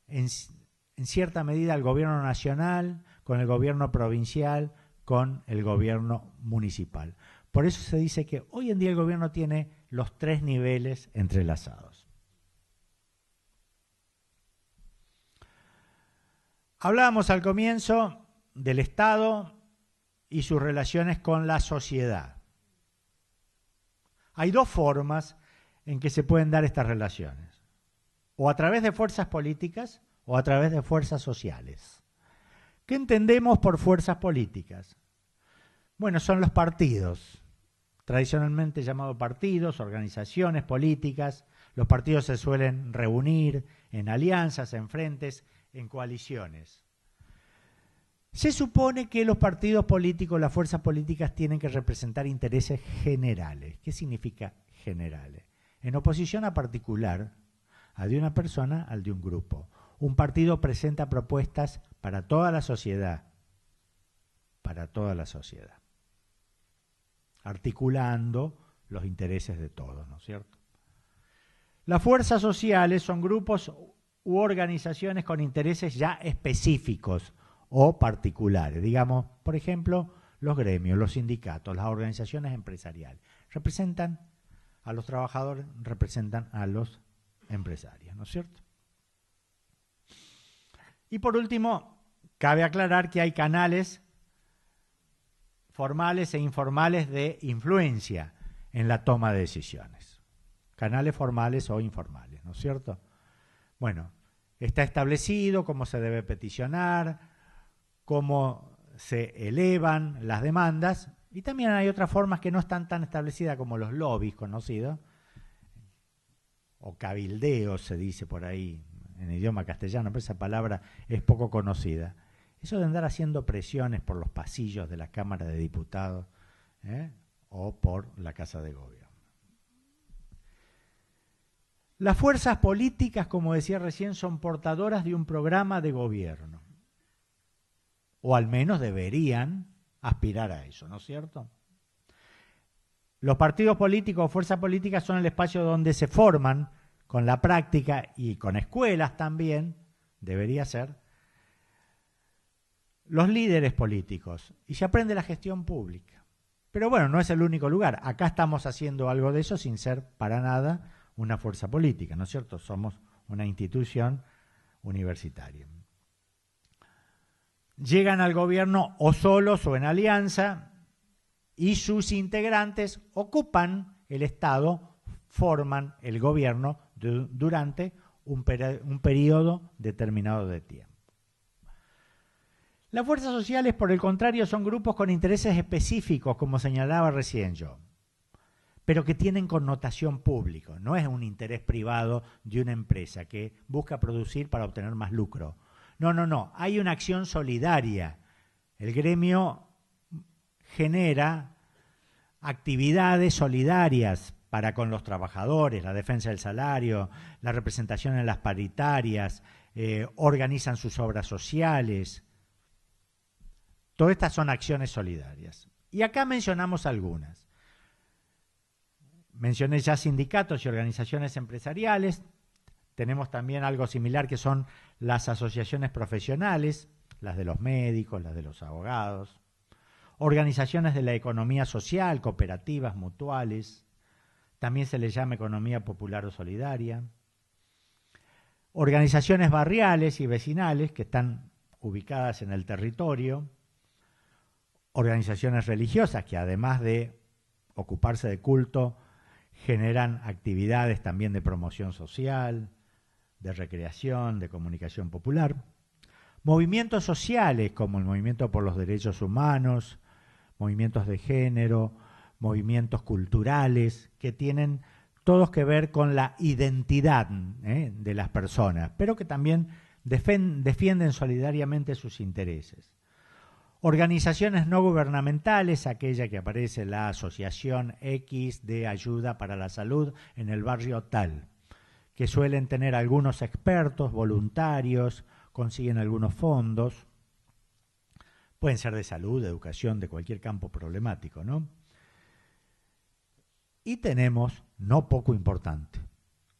A: en cierta medida al gobierno nacional, con el gobierno provincial, con el gobierno municipal. Por eso se dice que hoy en día el gobierno tiene los 3 niveles entrelazados. Hablábamos al comienzo del Estado y sus relaciones con la sociedad. Hay 2 formas en que se pueden dar estas relaciones, o a través de fuerzas políticas o a través de fuerzas sociales. ¿Qué entendemos por fuerzas políticas? Bueno, son los partidos, tradicionalmente llamados partidos, organizaciones políticas. Los partidos se suelen reunir en alianzas, en frentes, en coaliciones. Se supone que los partidos políticos, las fuerzas políticas, tienen que representar intereses generales. ¿Qué significa generales? En oposición a particular, al de una persona, al de un grupo. Un partido presenta propuestas para toda la sociedad, articulando los intereses de todos, ¿no es cierto? Las fuerzas sociales son grupos u organizaciones con intereses ya específicos o particulares. Digamos, por ejemplo, los gremios, los sindicatos, las organizaciones empresariales. Representan a los trabajadores, representan a los empresarios, ¿no es cierto? Y por último, cabe aclarar que hay canales formales e informales de influencia en la toma de decisiones. Canales formales o informales, ¿no es cierto? Bueno, está establecido cómo se debe peticionar, cómo se elevan las demandas, y también hay otras formas que no están tan establecidas como los lobbies conocidos, o cabildeos se dice por ahí en idioma castellano, pero esa palabra es poco conocida. Eso de andar haciendo presiones por los pasillos de la Cámara de Diputados o por la Casa de Gobierno. Las fuerzas políticas, como decía recién, son portadoras de un programa de gobierno. O al menos deberían aspirar a eso, ¿no es cierto? Los partidos políticos o fuerzas políticas son el espacio donde se forman con la práctica y con escuelas también, debería ser, los líderes políticos y se aprende la gestión pública. Pero bueno, no es el único lugar. Acá estamos haciendo algo de eso sin ser para nada una fuerza política, ¿no es cierto? Somos una institución universitaria. Llegan al gobierno o solos o en alianza y sus integrantes ocupan el Estado, forman el gobierno durante un periodo determinado de tiempo. Las fuerzas sociales, por el contrario, son grupos con intereses específicos, como señalaba recién yo, pero que tienen connotación pública. No es un interés privado de una empresa que busca producir para obtener más lucro. No, hay una acción solidaria. El gremio genera actividades solidarias para con los trabajadores, la defensa del salario, la representación en las paritarias, organizan sus obras sociales. Todas estas son acciones solidarias. Y acá mencionamos algunas. Mencioné ya sindicatos y organizaciones empresariales. Tenemos también algo similar que son las asociaciones profesionales, las de los médicos, las de los abogados, organizaciones de la economía social, cooperativas, mutuales, también se les llama economía popular o solidaria, organizaciones barriales y vecinales que están ubicadas en el territorio, organizaciones religiosas que además de ocuparse de culto, generan actividades también de promoción social, de recreación, de comunicación popular. Movimientos sociales como el movimiento por los derechos humanos, movimientos de género, movimientos culturales que tienen todos que ver con la identidad de las personas, pero que también defienden solidariamente sus intereses. Organizaciones no gubernamentales, aquella que aparece la Asociación X de Ayuda para la Salud en el barrio tal, que suelen tener algunos expertos, voluntarios, consiguen algunos fondos, pueden ser de salud, de educación, de cualquier campo problemático, ¿no? Y tenemos, no poco importante,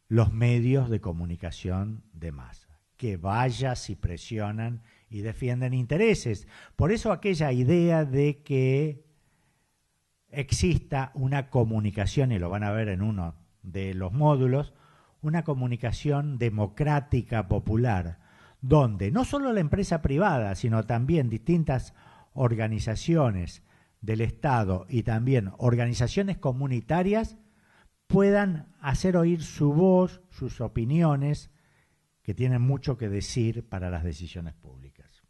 A: los medios de comunicación de masa, que vaya si presionan y defienden intereses. Por eso aquella idea de que exista una comunicación, y lo van a ver en uno de los módulos, una comunicación democrática, popular, donde no solo la empresa privada, sino también distintas organizaciones del Estado y también organizaciones comunitarias puedan hacer oír su voz, sus opiniones, que tienen mucho que decir para las decisiones públicas.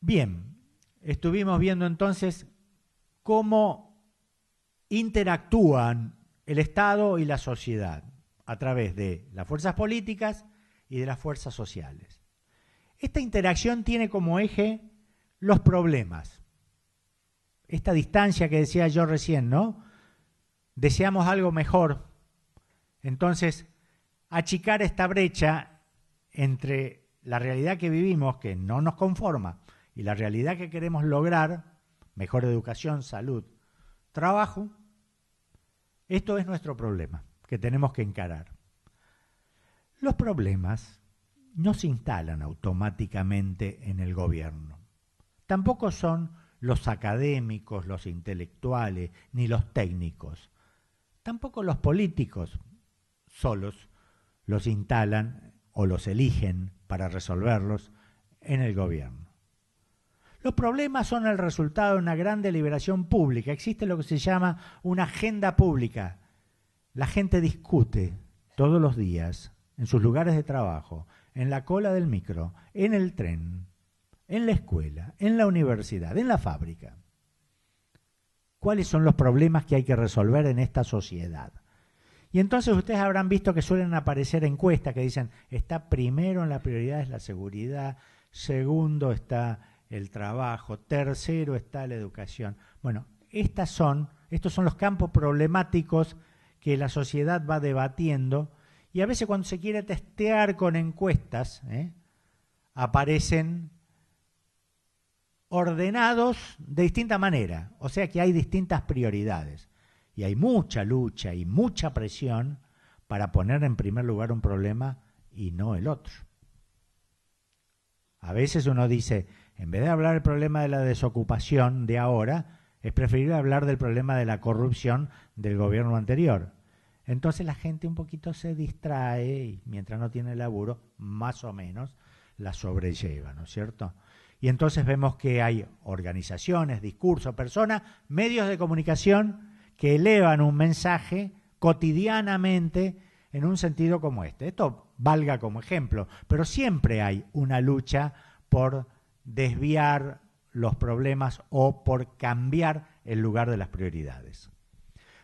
A: Bien, estuvimos viendo entonces cómo interactúan el Estado y la sociedad a través de las fuerzas políticas y de las fuerzas sociales. Esta interacción tiene como eje los problemas. Esta distancia que decía yo recién, ¿no? Deseamos algo mejor. Entonces, achicar esta brecha entre la realidad que vivimos, que no nos conforma, y la realidad que queremos lograr, mejor educación, salud, trabajo, esto es nuestro problema, que tenemos que encarar. Los problemas no se instalan automáticamente en el gobierno. Tampoco son los académicos, los intelectuales, ni los técnicos. Tampoco los políticos solos los instalan o los eligen para resolverlos en el gobierno. Los problemas son el resultado de una gran deliberación pública. Existe lo que se llama una agenda pública. La gente discute todos los días en sus lugares de trabajo, en la cola del micro, en el tren, en la escuela, en la universidad, en la fábrica. ¿Cuáles son los problemas que hay que resolver en esta sociedad? Y entonces ustedes habrán visto que suelen aparecer encuestas que dicen, está primero en la prioridad es la seguridad, segundo está el trabajo, tercero está la educación. Bueno, estos son los campos problemáticos que la sociedad va debatiendo y a veces cuando se quiere testear con encuestas, aparecen ordenados de distinta manera, o sea que hay distintas prioridades y hay mucha lucha y mucha presión para poner en primer lugar un problema y no el otro. A veces uno dice, en vez de hablar del problema de la desocupación de ahora, es preferible hablar del problema de la corrupción del gobierno anterior. Entonces la gente un poquito se distrae y mientras no tiene laburo, más o menos la sobrelleva, ¿no es cierto? Y entonces vemos que hay organizaciones, discursos, personas, medios de comunicación que elevan un mensaje cotidianamente en un sentido como este. Esto valga como ejemplo, pero siempre hay una lucha por desviar los problemas o por cambiar el lugar de las prioridades.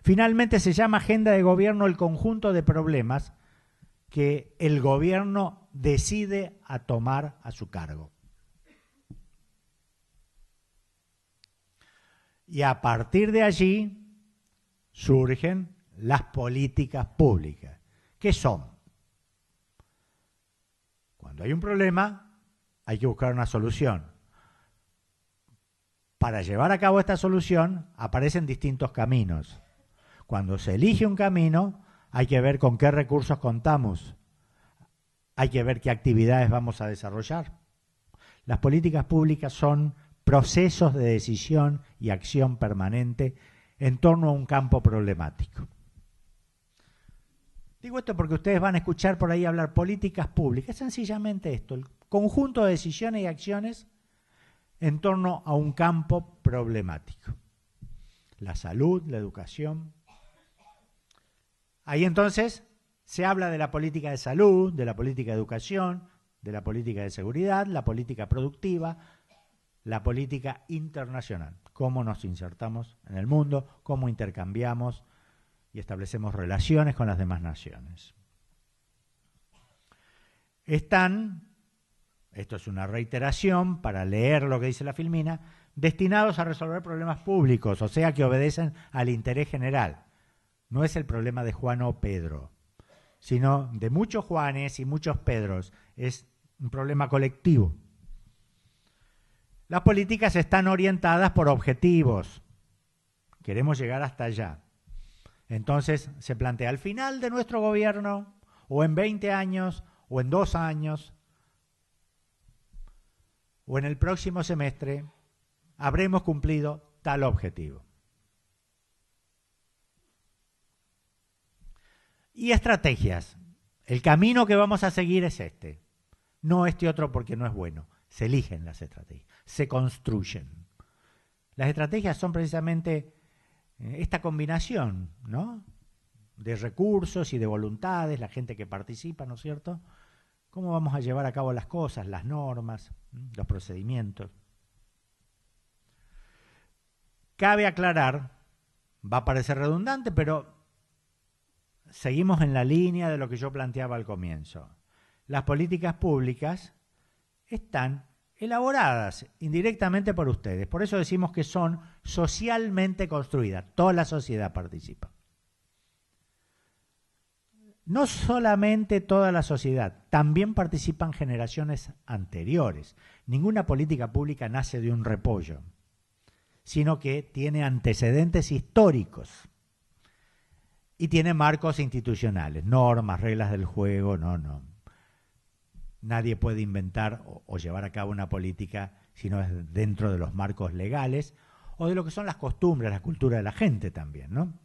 A: Finalmente se llama agenda de gobierno el conjunto de problemas que el gobierno decide a tomar a su cargo. Y a partir de allí surgen las políticas públicas. ¿Qué son? Cuando hay un problema, hay que buscar una solución. Para llevar a cabo esta solución aparecen distintos caminos. Cuando se elige un camino, hay que ver con qué recursos contamos. Hay que ver qué actividades vamos a desarrollar. Las políticas públicas son procesos de decisión y acción permanente en torno a un campo problemático. Digo esto porque ustedes van a escuchar por ahí hablar políticas públicas. Es sencillamente esto, el conjunto de decisiones y acciones en torno a un campo problemático. La salud, la educación. Ahí entonces se habla de la política de salud, de la política de educación, de la política de seguridad, la política productiva, la política internacional. Cómo nos insertamos en el mundo, cómo intercambiamos y establecemos relaciones con las demás naciones. Están, esto es una reiteración para leer lo que dice la Filmina, destinados a resolver problemas públicos, o sea que obedecen al interés general. No es el problema de Juan o Pedro, sino de muchos Juanes y muchos Pedros. Es un problema colectivo. Las políticas están orientadas por objetivos. Queremos llegar hasta allá. Entonces se plantea al final de nuestro gobierno, o en 20 años, o en 2 años, o en el próximo semestre, habremos cumplido tal objetivo. Y estrategias. El camino que vamos a seguir es este. No este otro porque no es bueno. Se eligen las estrategias, se construyen. Las estrategias son precisamente esta combinación, ¿no?, de recursos y de voluntades, la gente que participa, ¿no es cierto? ¿Cómo vamos a llevar a cabo las cosas, las normas, los procedimientos? Cabe aclarar, va a parecer redundante, pero seguimos en la línea de lo que yo planteaba al comienzo. Las políticas públicas están elaboradas indirectamente por ustedes. Por eso decimos que son socialmente construidas. Toda la sociedad participa. No solamente toda la sociedad, también participan generaciones anteriores. Ninguna política pública nace de un repollo, sino que tiene antecedentes históricos y tiene marcos institucionales, normas, reglas del juego, no. Nadie puede inventar o llevar a cabo una política si no es dentro de los marcos legales o de lo que son las costumbres, la cultura de la gente también, ¿no?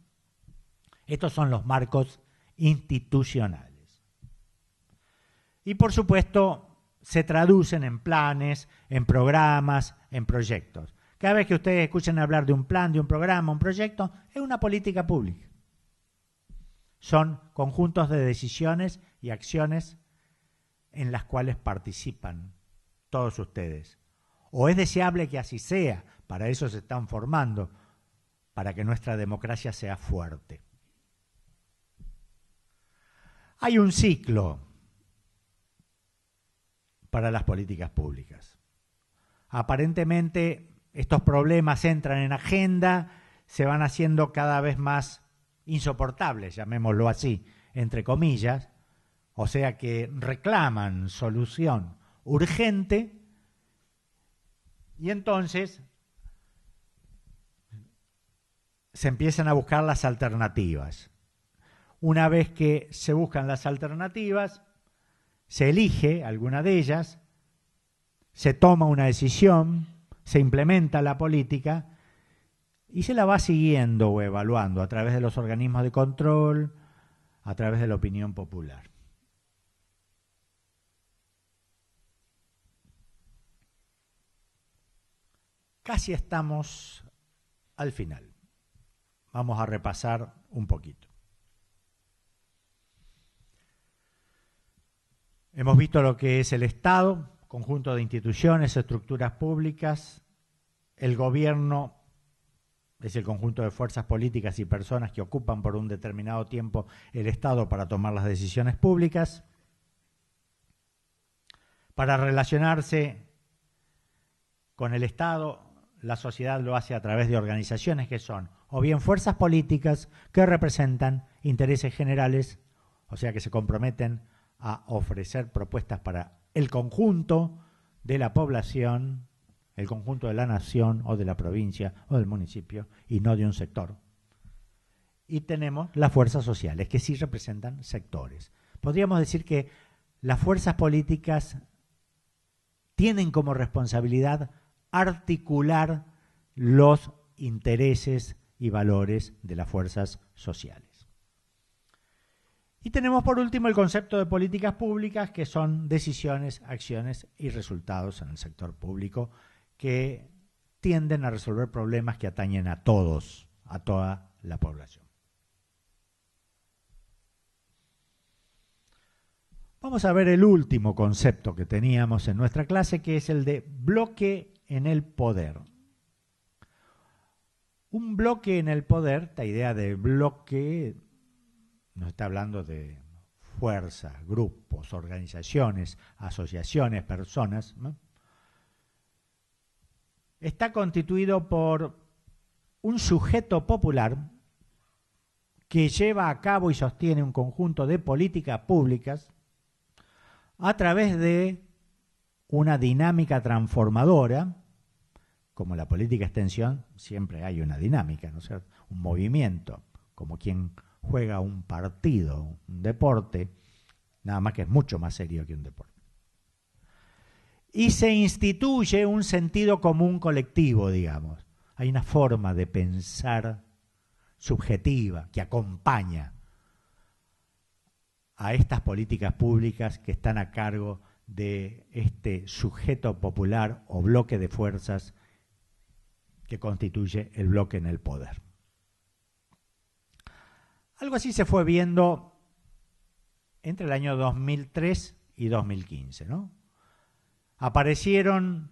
A: Estos son los marcos institucionales. Y por supuesto se traducen en planes, en programas, en proyectos. Cada vez que ustedes escuchen hablar de un plan, de un programa, un proyecto, es una política pública. Son conjuntos de decisiones y acciones en las cuales participan todos ustedes. O es deseable que así sea, para eso se están formando, para que nuestra democracia sea fuerte. Hay un ciclo para las políticas públicas. Aparentemente estos problemas entran en agenda, se van haciendo cada vez más insoportables, llamémoslo así, entre comillas, o sea que reclaman solución urgente y entonces se empiezan a buscar las alternativas. Una vez que se buscan las alternativas, se elige alguna de ellas, se toma una decisión, se implementa la política y se la va siguiendo o evaluando a través de los organismos de control, a través de la opinión popular. Casi estamos al final. Vamos a repasar un poquito. Hemos visto lo que es el Estado, conjunto de instituciones, estructuras públicas, el gobierno es el conjunto de fuerzas políticas y personas que ocupan por un determinado tiempo el Estado para tomar las decisiones públicas. Para relacionarse con el Estado, la sociedad lo hace a través de organizaciones que son o bien fuerzas políticas que representan intereses generales, o sea que se comprometen a ofrecer propuestas para el conjunto de la población, el conjunto de la nación o de la provincia o del municipio y no de un sector. Y tenemos las fuerzas sociales que sí representan sectores. Podríamos decir que las fuerzas políticas tienen como responsabilidad articular los intereses y valores de las fuerzas sociales. Y tenemos por último el concepto de políticas públicas, que son decisiones, acciones y resultados en el sector público que tienden a resolver problemas que atañen a todos, a toda la población. Vamos a ver el último concepto que teníamos en nuestra clase, que es el de bloque en el poder. Un bloque en el poder, esta idea de bloque nos está hablando de fuerzas, grupos, organizaciones, asociaciones, personas, ¿no? Está constituido por un sujeto popular que lleva a cabo y sostiene un conjunto de políticas públicas a través de una dinámica transformadora. Como la política extensión, siempre hay una dinámica, ¿no es cierto? Un movimiento, como quien juega un partido, un deporte, nada más que es mucho más serio que un deporte. Y se instituye un sentido común colectivo, digamos. Hay una forma de pensar subjetiva que acompaña a estas políticas públicas que están a cargo de este sujeto popular o bloque de fuerzas que constituye el bloque en el poder. Algo así se fue viendo entre el año 2003 y 2015, ¿no? Aparecieron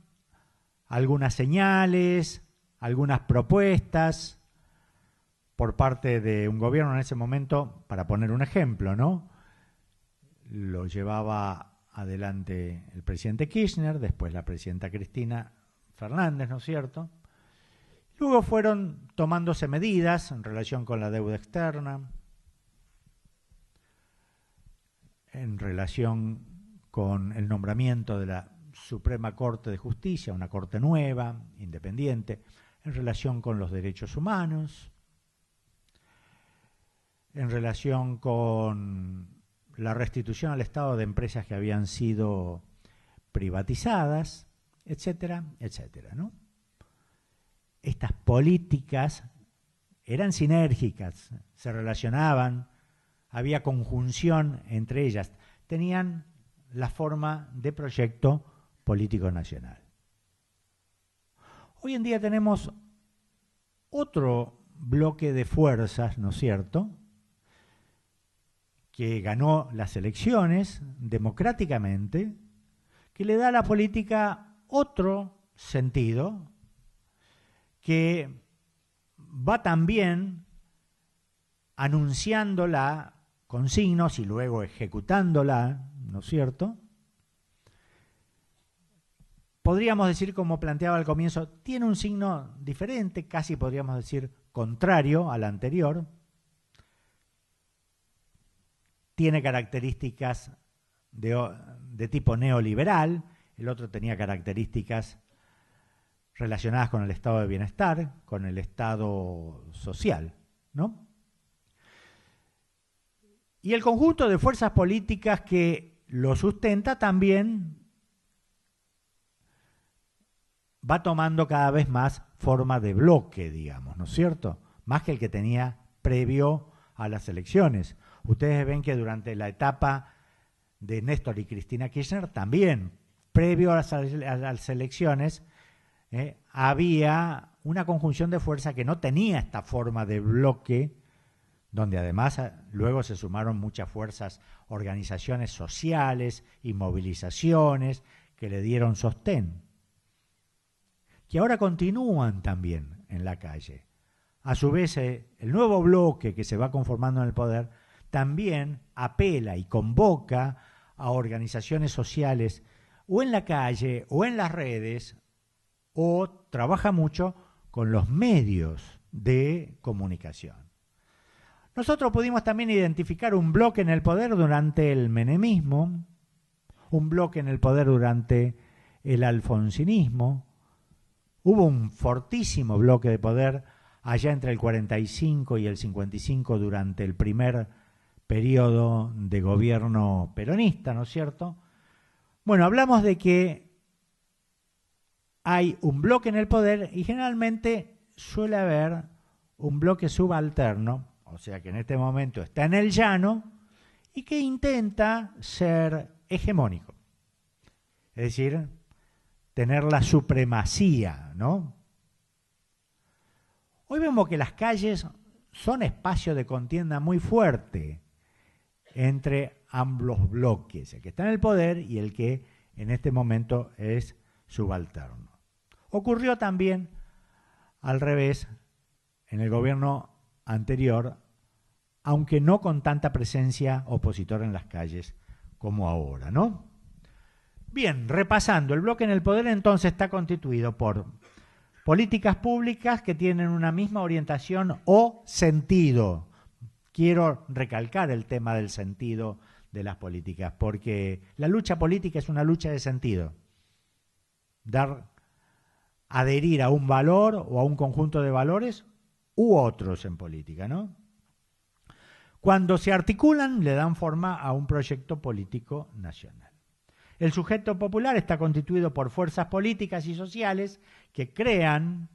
A: algunas señales, algunas propuestas por parte de un gobierno en ese momento, para poner un ejemplo, ¿no? Lo llevaba adelante el presidente Kirchner, después la presidenta Cristina Fernández, ¿no es cierto? Luego fueron tomándose medidas en relación con la deuda externa, en relación con el nombramiento de la Suprema Corte de Justicia, una corte nueva, independiente, en relación con los derechos humanos, en relación con la restitución al Estado de empresas que habían sido privatizadas, etcétera, etcétera, ¿no? Estas políticas eran sinérgicas, se relacionaban, había conjunción entre ellas, tenían la forma de proyecto político nacional. Hoy en día tenemos otro bloque de fuerzas, ¿no es cierto?, que ganó las elecciones democráticamente, que le da a la política otro sentido, que va también anunciándola con signos y luego ejecutándola, ¿no es cierto? Podríamos decir, como planteaba al comienzo, tiene un signo diferente, casi podríamos decir contrario al anterior. Tiene características de tipo neoliberal, el otro tenía características relacionadas con el estado de bienestar, con el estado social, ¿no? Y el conjunto de fuerzas políticas que lo sustenta también va tomando cada vez más forma de bloque, digamos, ¿no es cierto? Más que el que tenía previo a las elecciones. Ustedes ven que durante la etapa de Néstor y Cristina Kirchner también, previo a las elecciones, había una conjunción de fuerza que no tenía esta forma de bloque, donde además luego se sumaron muchas fuerzas, organizaciones sociales y movilizaciones que le dieron sostén, que ahora continúan también en la calle. a su vez, el nuevo bloque que se va conformando en el poder también apela y convoca a organizaciones sociales o en la calle o en las redes, o trabaja mucho con los medios de comunicación. Nosotros pudimos también identificar un bloque en el poder durante el menemismo, un bloque en el poder durante el alfonsinismo. Hubo un fortísimo bloque de poder allá entre el 45 y el 55 durante el primer periodo de gobierno peronista, ¿no es cierto? Bueno, hablamos de que hay un bloque en el poder y generalmente suele haber un bloque subalterno, o sea que en este momento está en el llano y que intenta ser hegemónico, es decir, tener la supremacía, ¿no? Hoy vemos que las calles son espacios de contienda muy fuerte entre ambos bloques, el que está en el poder y el que en este momento es subalterno. Ocurrió también al revés en el gobierno anterior, aunque no con tanta presencia opositora en las calles como ahora, ¿no? Bien, repasando, el bloque en el poder entonces está constituido por políticas públicas que tienen una misma orientación o sentido. Quiero recalcar el tema del sentido de las políticas, porque la lucha política es una lucha de sentido. Adherir a un valor o a un conjunto de valores u otros en política, ¿no? Cuando se articulan, le dan forma a un proyecto político nacional. El sujeto popular está constituido por fuerzas políticas y sociales que crean,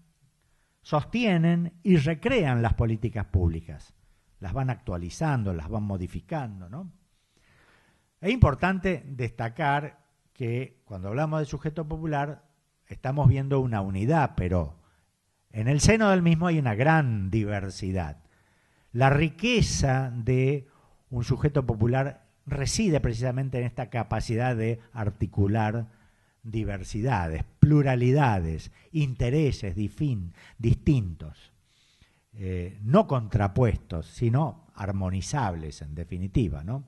A: sostienen y recrean las políticas públicas. Las van actualizando, las van modificando, ¿no? Es importante destacar que cuando hablamos de sujeto popular estamos viendo una unidad, pero en el seno del mismo hay una gran diversidad. La riqueza de un sujeto popular reside precisamente en esta capacidad de articular diversidades, pluralidades, intereses distintos, no contrapuestos, sino armonizables en definitiva, ¿no?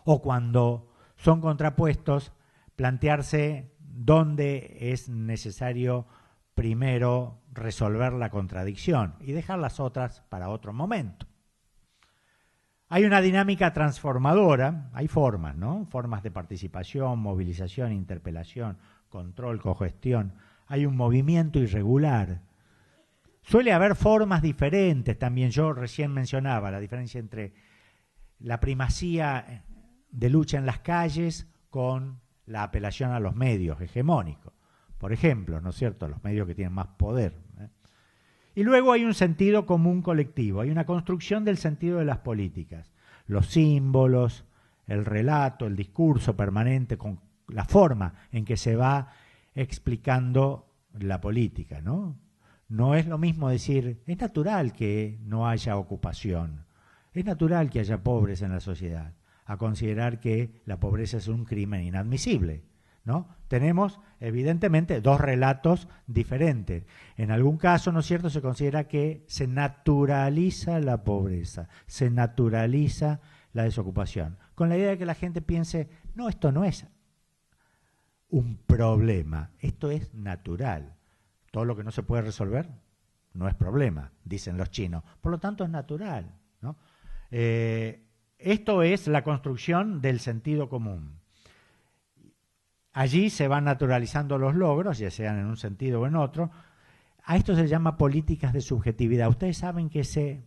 A: O cuando son contrapuestos, plantearse dónde es necesario primero resolver la contradicción y dejar las otras para otro momento. Hay una dinámica transformadora, hay formas, ¿no? Formas de participación, movilización, interpelación, control, cogestión. Hay un movimiento irregular. Suele haber formas diferentes también. Yo recién mencionaba la diferencia entre la primacía de lucha en las calles con la apelación a los medios hegemónicos. Por ejemplo, ¿no es cierto?, los medios que tienen más poder. Y luego hay un sentido común colectivo, hay una construcción del sentido de las políticas. Los símbolos, el relato, el discurso permanente, con la forma en que se va explicando la política, ¿no? No es lo mismo decir, es natural que no haya ocupación, es natural que haya pobres en la sociedad, a considerar que la pobreza es un crimen inadmisible, ¿no? Tenemos, evidentemente, dos relatos diferentes. En algún caso, ¿no es cierto?, se considera que se naturaliza la pobreza, se naturaliza la desocupación, con la idea de que la gente piense, no, esto no es un problema, esto es natural. Todo lo que no se puede resolver no es problema, dicen los chinos. Por lo tanto, es natural, ¿no? Esto es la construcción del sentido común. Allí se van naturalizando los logros, ya sean en un sentido o en otro. A esto se llama políticas de subjetividad. Ustedes saben que se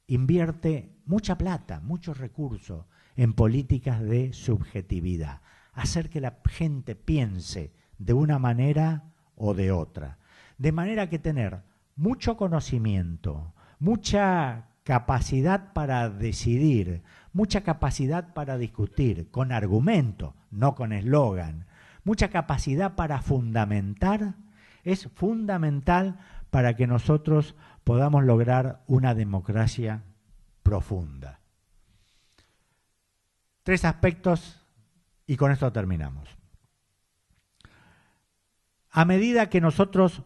A: invierte mucha plata, muchos recursos en políticas de subjetividad. Hacer que la gente piense de una manera o de otra. De manera que tener mucho conocimiento, mucha capacidad para decidir, mucha capacidad para discutir, con argumento, no con eslogan, mucha capacidad para fundamentar, es fundamental para que nosotros podamos lograr una democracia profunda. 3 aspectos y con esto terminamos. A medida que nosotros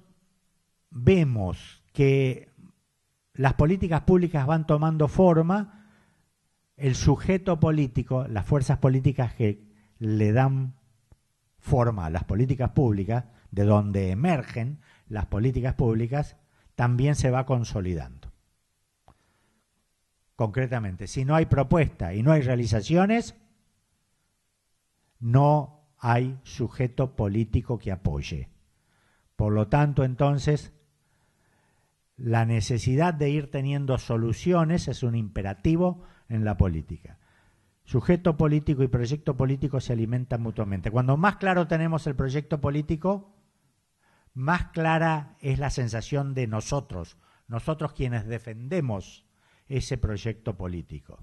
A: vemos que las políticas públicas van tomando forma, el sujeto político, las fuerzas políticas que le dan forma a las políticas públicas, de donde emergen las políticas públicas, también se va consolidando. Concretamente, si no hay propuesta y no hay realizaciones, no hay sujeto político que apoye. Por lo tanto, entonces, la necesidad de ir teniendo soluciones es un imperativo en la política. Sujeto político y proyecto político se alimentan mutuamente. Cuando más claro tenemos el proyecto político, más clara es la sensación de nosotros quienes defendemos ese proyecto político.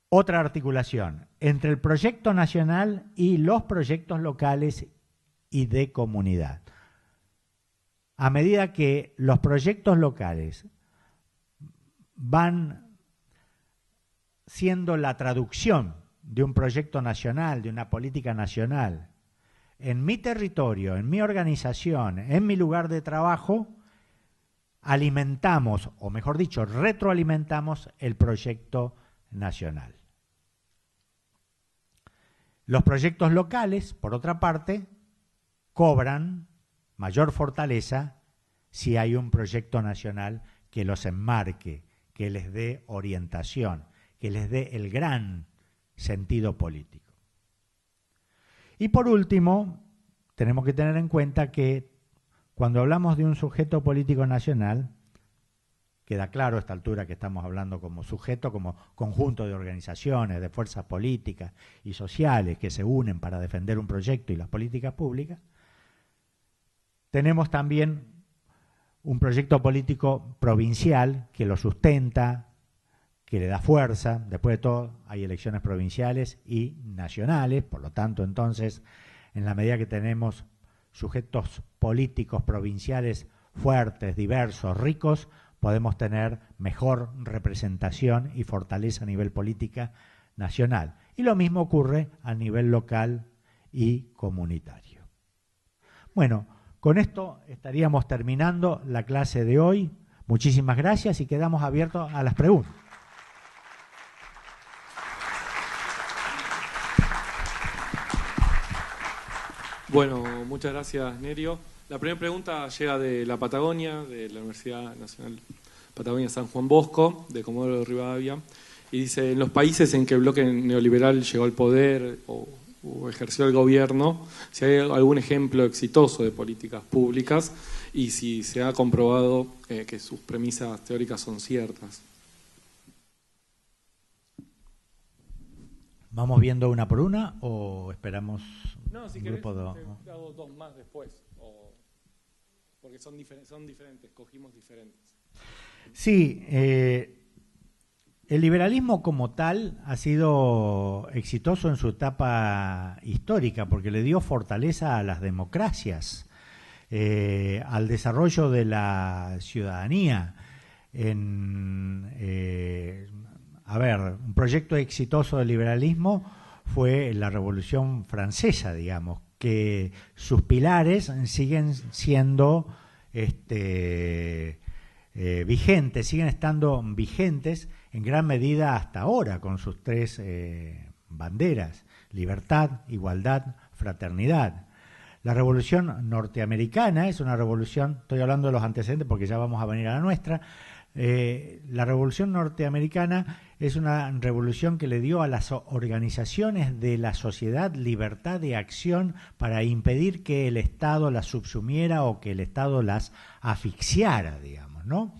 A: Otra articulación entre el proyecto nacional y los proyectos locales y de comunidad. A medida que los proyectos locales van siendo la traducción de un proyecto nacional, de una política nacional, en mi territorio, en mi organización, en mi lugar de trabajo, alimentamos, o mejor dicho, retroalimentamos el proyecto nacional. Los proyectos locales, por otra parte, cobran mayor fortaleza si hay un proyecto nacional que los enmarque, que les dé orientación, que les dé el gran sentido político. Y por último, tenemos que tener en cuenta que cuando hablamos de un sujeto político nacional, queda claro a esta altura que estamos hablando como sujeto, como conjunto de organizaciones, de fuerzas políticas y sociales que se unen para defender un proyecto y las políticas públicas. Tenemos también un proyecto político provincial que lo sustenta, que le da fuerza. Después de todo, hay elecciones provinciales y nacionales, por lo tanto, entonces, en la medida que tenemos sujetos políticos provinciales fuertes, diversos, ricos, podemos tener mejor representación y fortaleza a nivel política nacional. Y lo mismo ocurre a nivel local y comunitario. Bueno, con esto estaríamos terminando la clase de hoy. Muchísimas gracias y quedamos abiertos a las preguntas.
B: Bueno, muchas gracias, Nerio. La primera pregunta llega de la Patagonia, de la Universidad Nacional Patagonia San Juan Bosco, de Comodoro Rivadavia, y dice: en los países en que el bloque neoliberal llegó al poder o ejerció el gobierno, si hay algún ejemplo exitoso de políticas públicas y si se ha comprobado que sus premisas teóricas son ciertas.
A: ¿Vamos viendo una por una o esperamos
B: si
A: un
B: querés,
A: grupo de...?
B: te hago dos más después, porque son diferentes, cogimos diferentes.
A: Sí, el liberalismo como tal ha sido exitoso en su etapa histórica porque le dio fortaleza a las democracias, al desarrollo de la ciudadanía. Un proyecto exitoso del liberalismo fue la Revolución Francesa, digamos, que sus pilares siguen siendo vigentes, siguen estando vigentes en gran medida hasta ahora, con sus tres banderas: libertad, igualdad, fraternidad. La Revolución Norteamericana es una revolución, estoy hablando de los antecedentes porque ya vamos a venir a la nuestra. La Revolución Norteamericana es una revolución que le dio a las organizaciones de la sociedad libertad de acción para impedir que el Estado las subsumiera o que el Estado las asfixiara, digamos, ¿no?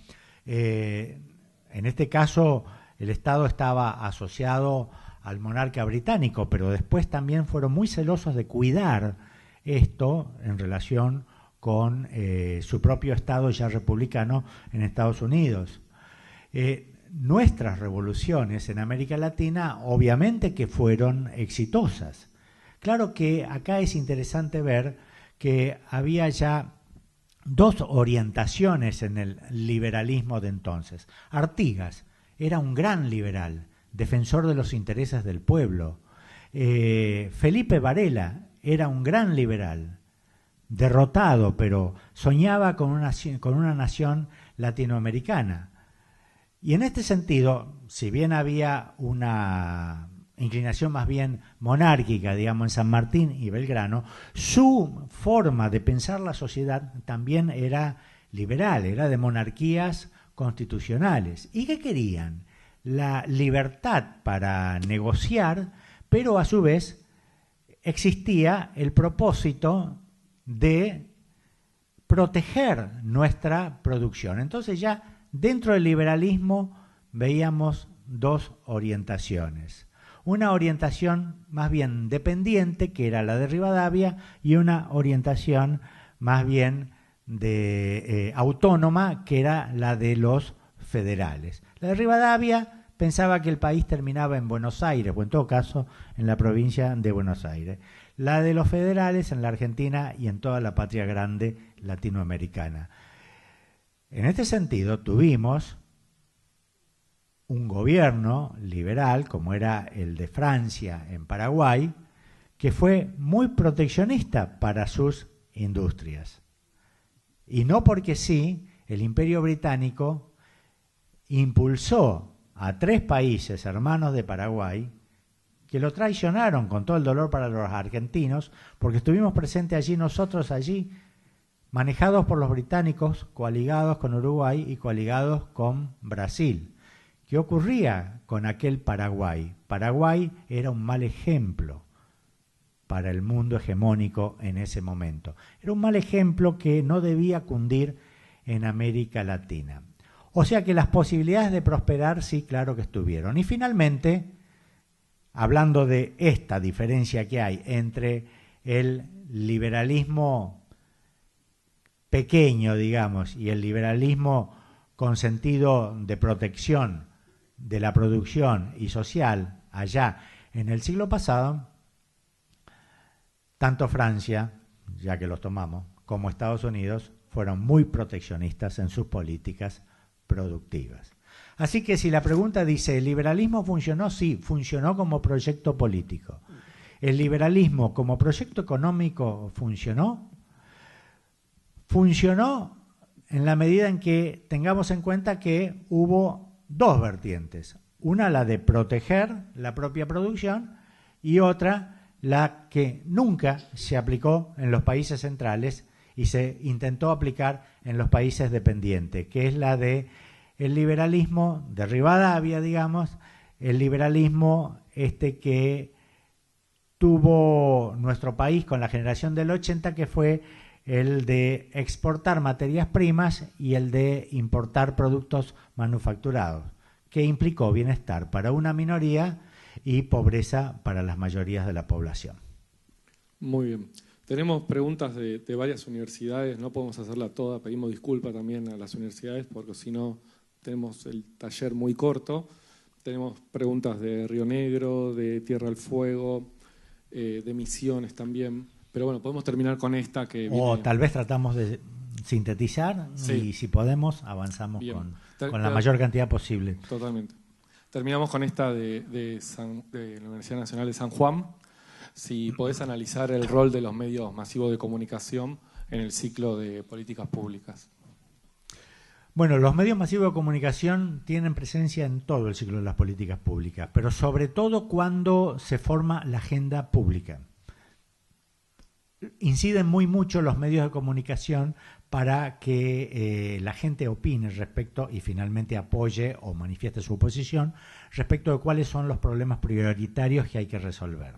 A: En este caso, el Estado estaba asociado al monarca británico, pero después también fueron muy celosos de cuidar esto en relación con su propio Estado ya republicano en Estados Unidos. Nuestras revoluciones en América Latina obviamente que fueron exitosas. Claro que acá es interesante ver que había ya dos orientaciones en el liberalismo de entonces. Artigas era un gran liberal, defensor de los intereses del pueblo. Felipe Varela era un gran liberal, derrotado, pero soñaba con una nación latinoamericana. Y en este sentido, si bien había una inclinación más bien monárquica, digamos, en San Martín y Belgrano, su forma de pensar la sociedad también era liberal, era de monarquías constitucionales. ¿Y qué querían? La libertad para negociar, pero a su vez existía el propósito de proteger nuestra producción. Entonces ya dentro del liberalismo veíamos dos orientaciones. Una orientación más bien dependiente, que era la de Rivadavia, y una orientación más bien autónoma, que era la de los federales. La de Rivadavia pensaba que el país terminaba en Buenos Aires, o en todo caso en la provincia de Buenos Aires. La de los federales en la Argentina y en toda la patria grande latinoamericana. En este sentido, tuvimos un gobierno liberal, como era el de Francia en Paraguay, que fue muy proteccionista para sus industrias. Y no porque sí, el Imperio Británico impulsó a 3 países hermanos de Paraguay que lo traicionaron, con todo el dolor para los argentinos, porque estuvimos presentes allí nosotros, manejados por los británicos, coaligados con Uruguay y coaligados con Brasil. ¿Qué ocurría con aquel Paraguay? Paraguay era un mal ejemplo para el mundo hegemónico en ese momento. Era un mal ejemplo que no debía cundir en América Latina. O sea que las posibilidades de prosperar sí, claro que estuvieron. Y finalmente, hablando de esta diferencia que hay entre el liberalismo pequeño, digamos, y el liberalismo con sentido de protección de la producción y social allá en el siglo pasado, tanto Francia, ya que los tomamos, como Estados Unidos fueron muy proteccionistas en sus políticas productivas. Así que si la pregunta dice, ¿el liberalismo funcionó? Sí, funcionó como proyecto político. ¿El liberalismo como proyecto económico funcionó? Funcionó en la medida en que tengamos en cuenta que hubo 2 vertientes. Una, la de proteger la propia producción, y otra, la que nunca se aplicó en los países centrales y se intentó aplicar en los países dependientes, que es la de el liberalismo de Rivadavia, digamos, el liberalismo que tuvo nuestro país con la generación del 80, que fue el de exportar materias primas y el de importar productos manufacturados, que implicó bienestar para una minoría y pobreza para las mayorías de la población.
B: Muy bien. Tenemos preguntas de varias universidades, no podemos hacerla toda, pedimos disculpas también a las universidades porque si no tenemos el taller muy corto. Tenemos preguntas de Río Negro, de Tierra del Fuego, de Misiones también. Pero bueno, podemos terminar con esta que viene.
A: O tal vez tratamos de sintetizar, sí, y si podemos avanzamos con la mayor cantidad posible.
B: Totalmente. Terminamos con esta de la Universidad Nacional de San Juan. Si podés analizar el rol de los medios masivos de comunicación en el ciclo de políticas públicas.
A: Bueno, los medios masivos de comunicación tienen presencia en todo el ciclo de las políticas públicas, pero sobre todo cuando se forma la agenda pública. Inciden muy mucho los medios de comunicación para que la gente opine respecto y finalmente apoye o manifieste su posición respecto de cuáles son los problemas prioritarios que hay que resolver.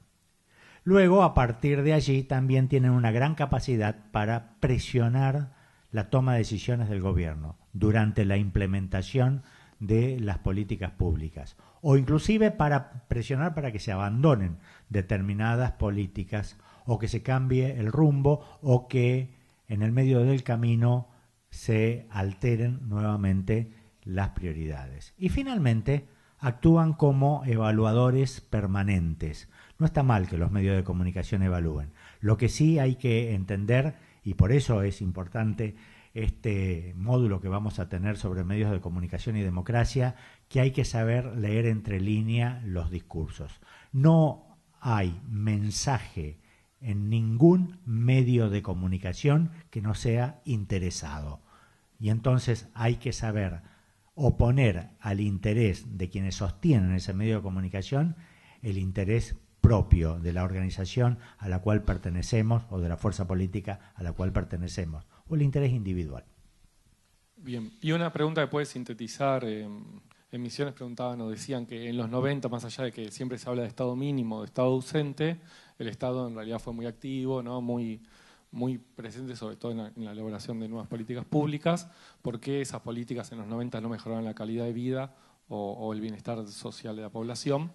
A: Luego, a partir de allí, también tienen una gran capacidad para presionar la toma de decisiones del gobierno durante la implementación de las políticas públicas o inclusive para presionar para que se abandonen determinadas políticas o que se cambie el rumbo o que en el medio del camino se alteren nuevamente las prioridades. Y finalmente actúan como evaluadores permanentes. No está mal que los medios de comunicación evalúen. Lo que sí hay que entender, y por eso es importante este módulo que vamos a tener sobre medios de comunicación y democracia, que hay que saber leer entre líneas los discursos. No hay mensaje en ningún medio de comunicación que no sea interesado. Y entonces hay que saber oponer al interés de quienes sostienen ese medio de comunicación el interés propio de la organización a la cual pertenecemos o de la fuerza política a la cual pertenecemos, o el interés individual.
B: Bien, y una pregunta que puede sintetizar, en Misiones preguntaban o decían que en los 90, más allá de que siempre se habla de Estado mínimo, de Estado ausente, el Estado en realidad fue muy activo, ¿no? muy presente, sobre todo en la elaboración de nuevas políticas públicas. ¿Por qué esas políticas en los 90 no mejoraron la calidad de vida o el bienestar social de la población?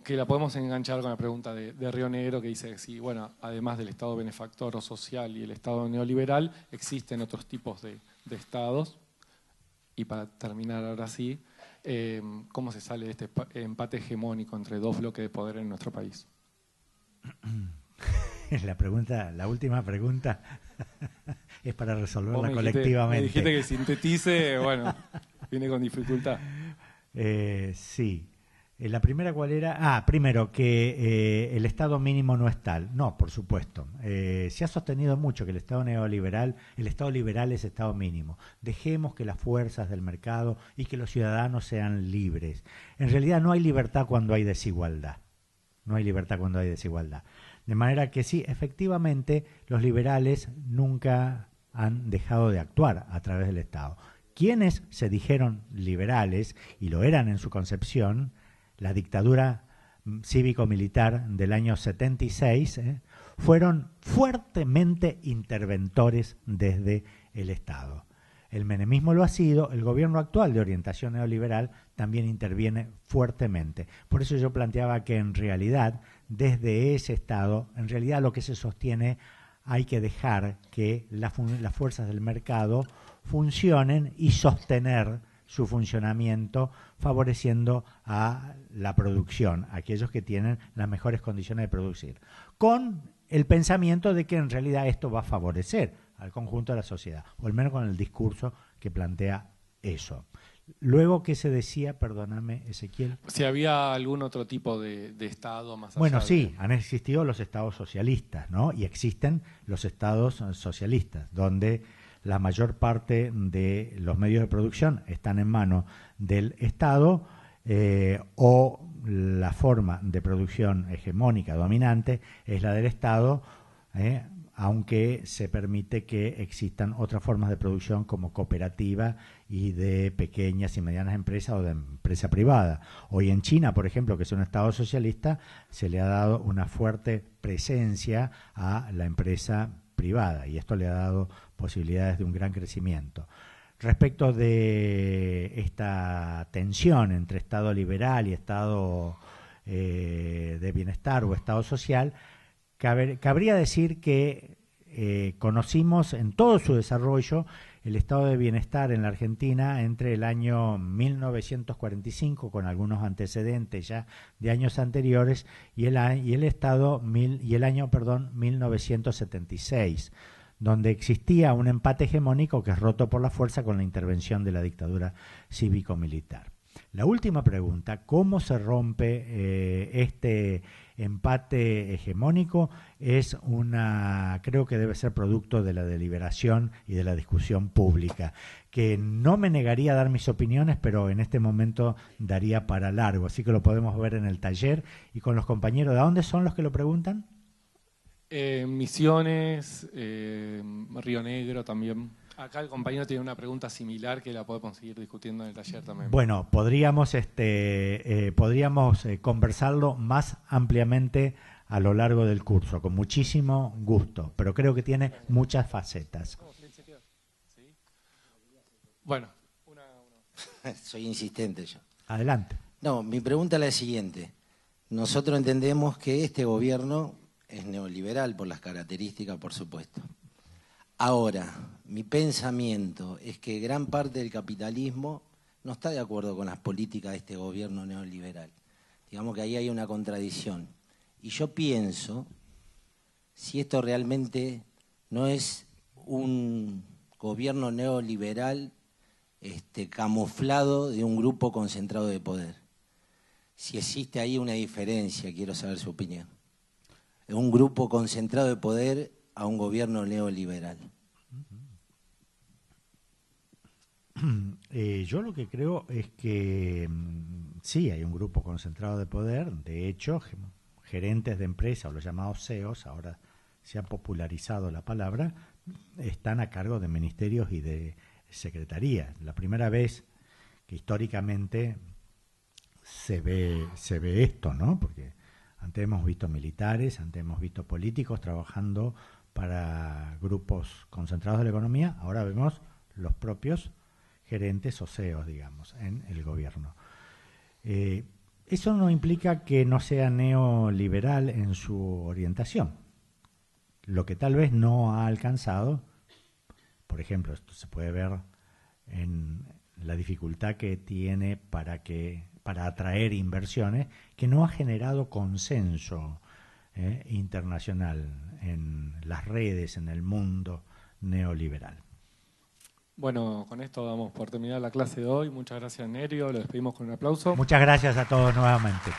B: Que la podemos enganchar con la pregunta de Río Negro, que dice que sí, bueno, además del Estado benefactor o social y el Estado neoliberal, existen otros tipos de estados. Y para terminar ahora sí, ¿cómo se sale de este empate hegemónico entre dos bloques de poder en nuestro país?
A: La última pregunta es para resolverla colectivamente.
B: Me dijiste que sintetice, bueno, viene con dificultad.
A: Sí. La primera, ¿cuál era? Primero, que el Estado mínimo no es tal. No, por supuesto. Se ha sostenido mucho que el Estado liberal es Estado mínimo. Dejemos que las fuerzas del mercado y que los ciudadanos sean libres. En realidad no hay libertad cuando hay desigualdad. No hay libertad cuando hay desigualdad. De manera que sí, efectivamente, los liberales nunca han dejado de actuar a través del Estado. Quienes se dijeron liberales, y lo eran en su concepción, la dictadura cívico-militar del año 76, fueron fuertemente interventores desde el Estado. El menemismo lo ha sido, el gobierno actual de orientación neoliberal también interviene fuertemente. Por eso yo planteaba que en realidad, desde ese Estado, en realidad lo que se sostiene, hay que dejar que las fuerzas del mercado funcionen y sostener su funcionamiento, favoreciendo a la producción, a aquellos que tienen las mejores condiciones de producir, con el pensamiento de que en realidad esto va a favorecer al conjunto de la sociedad, o al menos con el discurso que plantea eso. Luego, ¿qué se decía? Perdóname, Ezequiel.
B: Si había algún otro tipo de Estado más allá.
A: Bueno, sí, han existido los estados socialistas, ¿no? Y existen los estados socialistas, donde la mayor parte de los medios de producción están en manos del Estado, o la forma de producción hegemónica, dominante, es la del Estado, aunque se permite que existan otras formas de producción como cooperativa y de pequeñas y medianas empresas o de empresa privada. Hoy en China, por ejemplo, que es un Estado socialista, se le ha dado una fuerte presencia a la empresa privada y esto le ha dado posibilidades de un gran crecimiento. Respecto de esta tensión entre Estado liberal y Estado de bienestar o Estado social, cabría decir que conocimos en todo su desarrollo el estado de bienestar en la Argentina entre el año 1945, con algunos antecedentes ya de años anteriores, y el año 1976, donde existía un empate hegemónico que es roto por la fuerza con la intervención de la dictadura cívico-militar. La última pregunta, ¿cómo se rompe este empate hegemónico? Creo que debe ser producto de la deliberación y de la discusión pública, que no me negaría a dar mis opiniones, pero en este momento daría para largo, así que lo podemos ver en el taller y con los compañeros. ¿De dónde son los que lo preguntan?
B: Misiones, Río Negro también. Acá el compañero tiene una pregunta similar que la podemos seguir discutiendo en el taller también.
A: Bueno, podríamos conversarlo más ampliamente a lo largo del curso, con muchísimo gusto, pero creo que tiene muchas facetas.
B: Bueno,
C: soy insistente yo.
A: Adelante.
C: No, mi pregunta es la siguiente. Nosotros entendemos que este gobierno es neoliberal por las características, por supuesto. Ahora, mi pensamiento es que gran parte del capitalismo no está de acuerdo con las políticas de este gobierno neoliberal. Digamos que ahí hay una contradicción. Y yo pienso, si esto realmente no es un gobierno neoliberal camuflado de un grupo concentrado de poder. Si existe ahí una diferencia, quiero saber su opinión. un grupo concentrado de poder a un gobierno neoliberal?
A: Yo lo que creo es que sí, hay un grupo concentrado de poder. De hecho, gerentes de empresa, o los llamados CEOs, ahora se ha popularizado la palabra, están a cargo de ministerios y de secretarías. La primera vez que históricamente se ve esto, ¿no? Porque antes hemos visto militares, antes hemos visto políticos trabajando para grupos concentrados de la economía, ahora vemos los propios gerentes o CEOs, digamos, en el gobierno. Eso no implica que no sea neoliberal en su orientación. Lo que tal vez no ha alcanzado, por ejemplo, esto se puede ver en la dificultad que tiene para atraer inversiones, que no ha generado consenso internacional en las redes, en el mundo neoliberal.
B: Bueno, con esto damos por terminar la clase de hoy. Muchas gracias, Nerio. Lo despedimos con un aplauso.
A: Muchas gracias a todos nuevamente.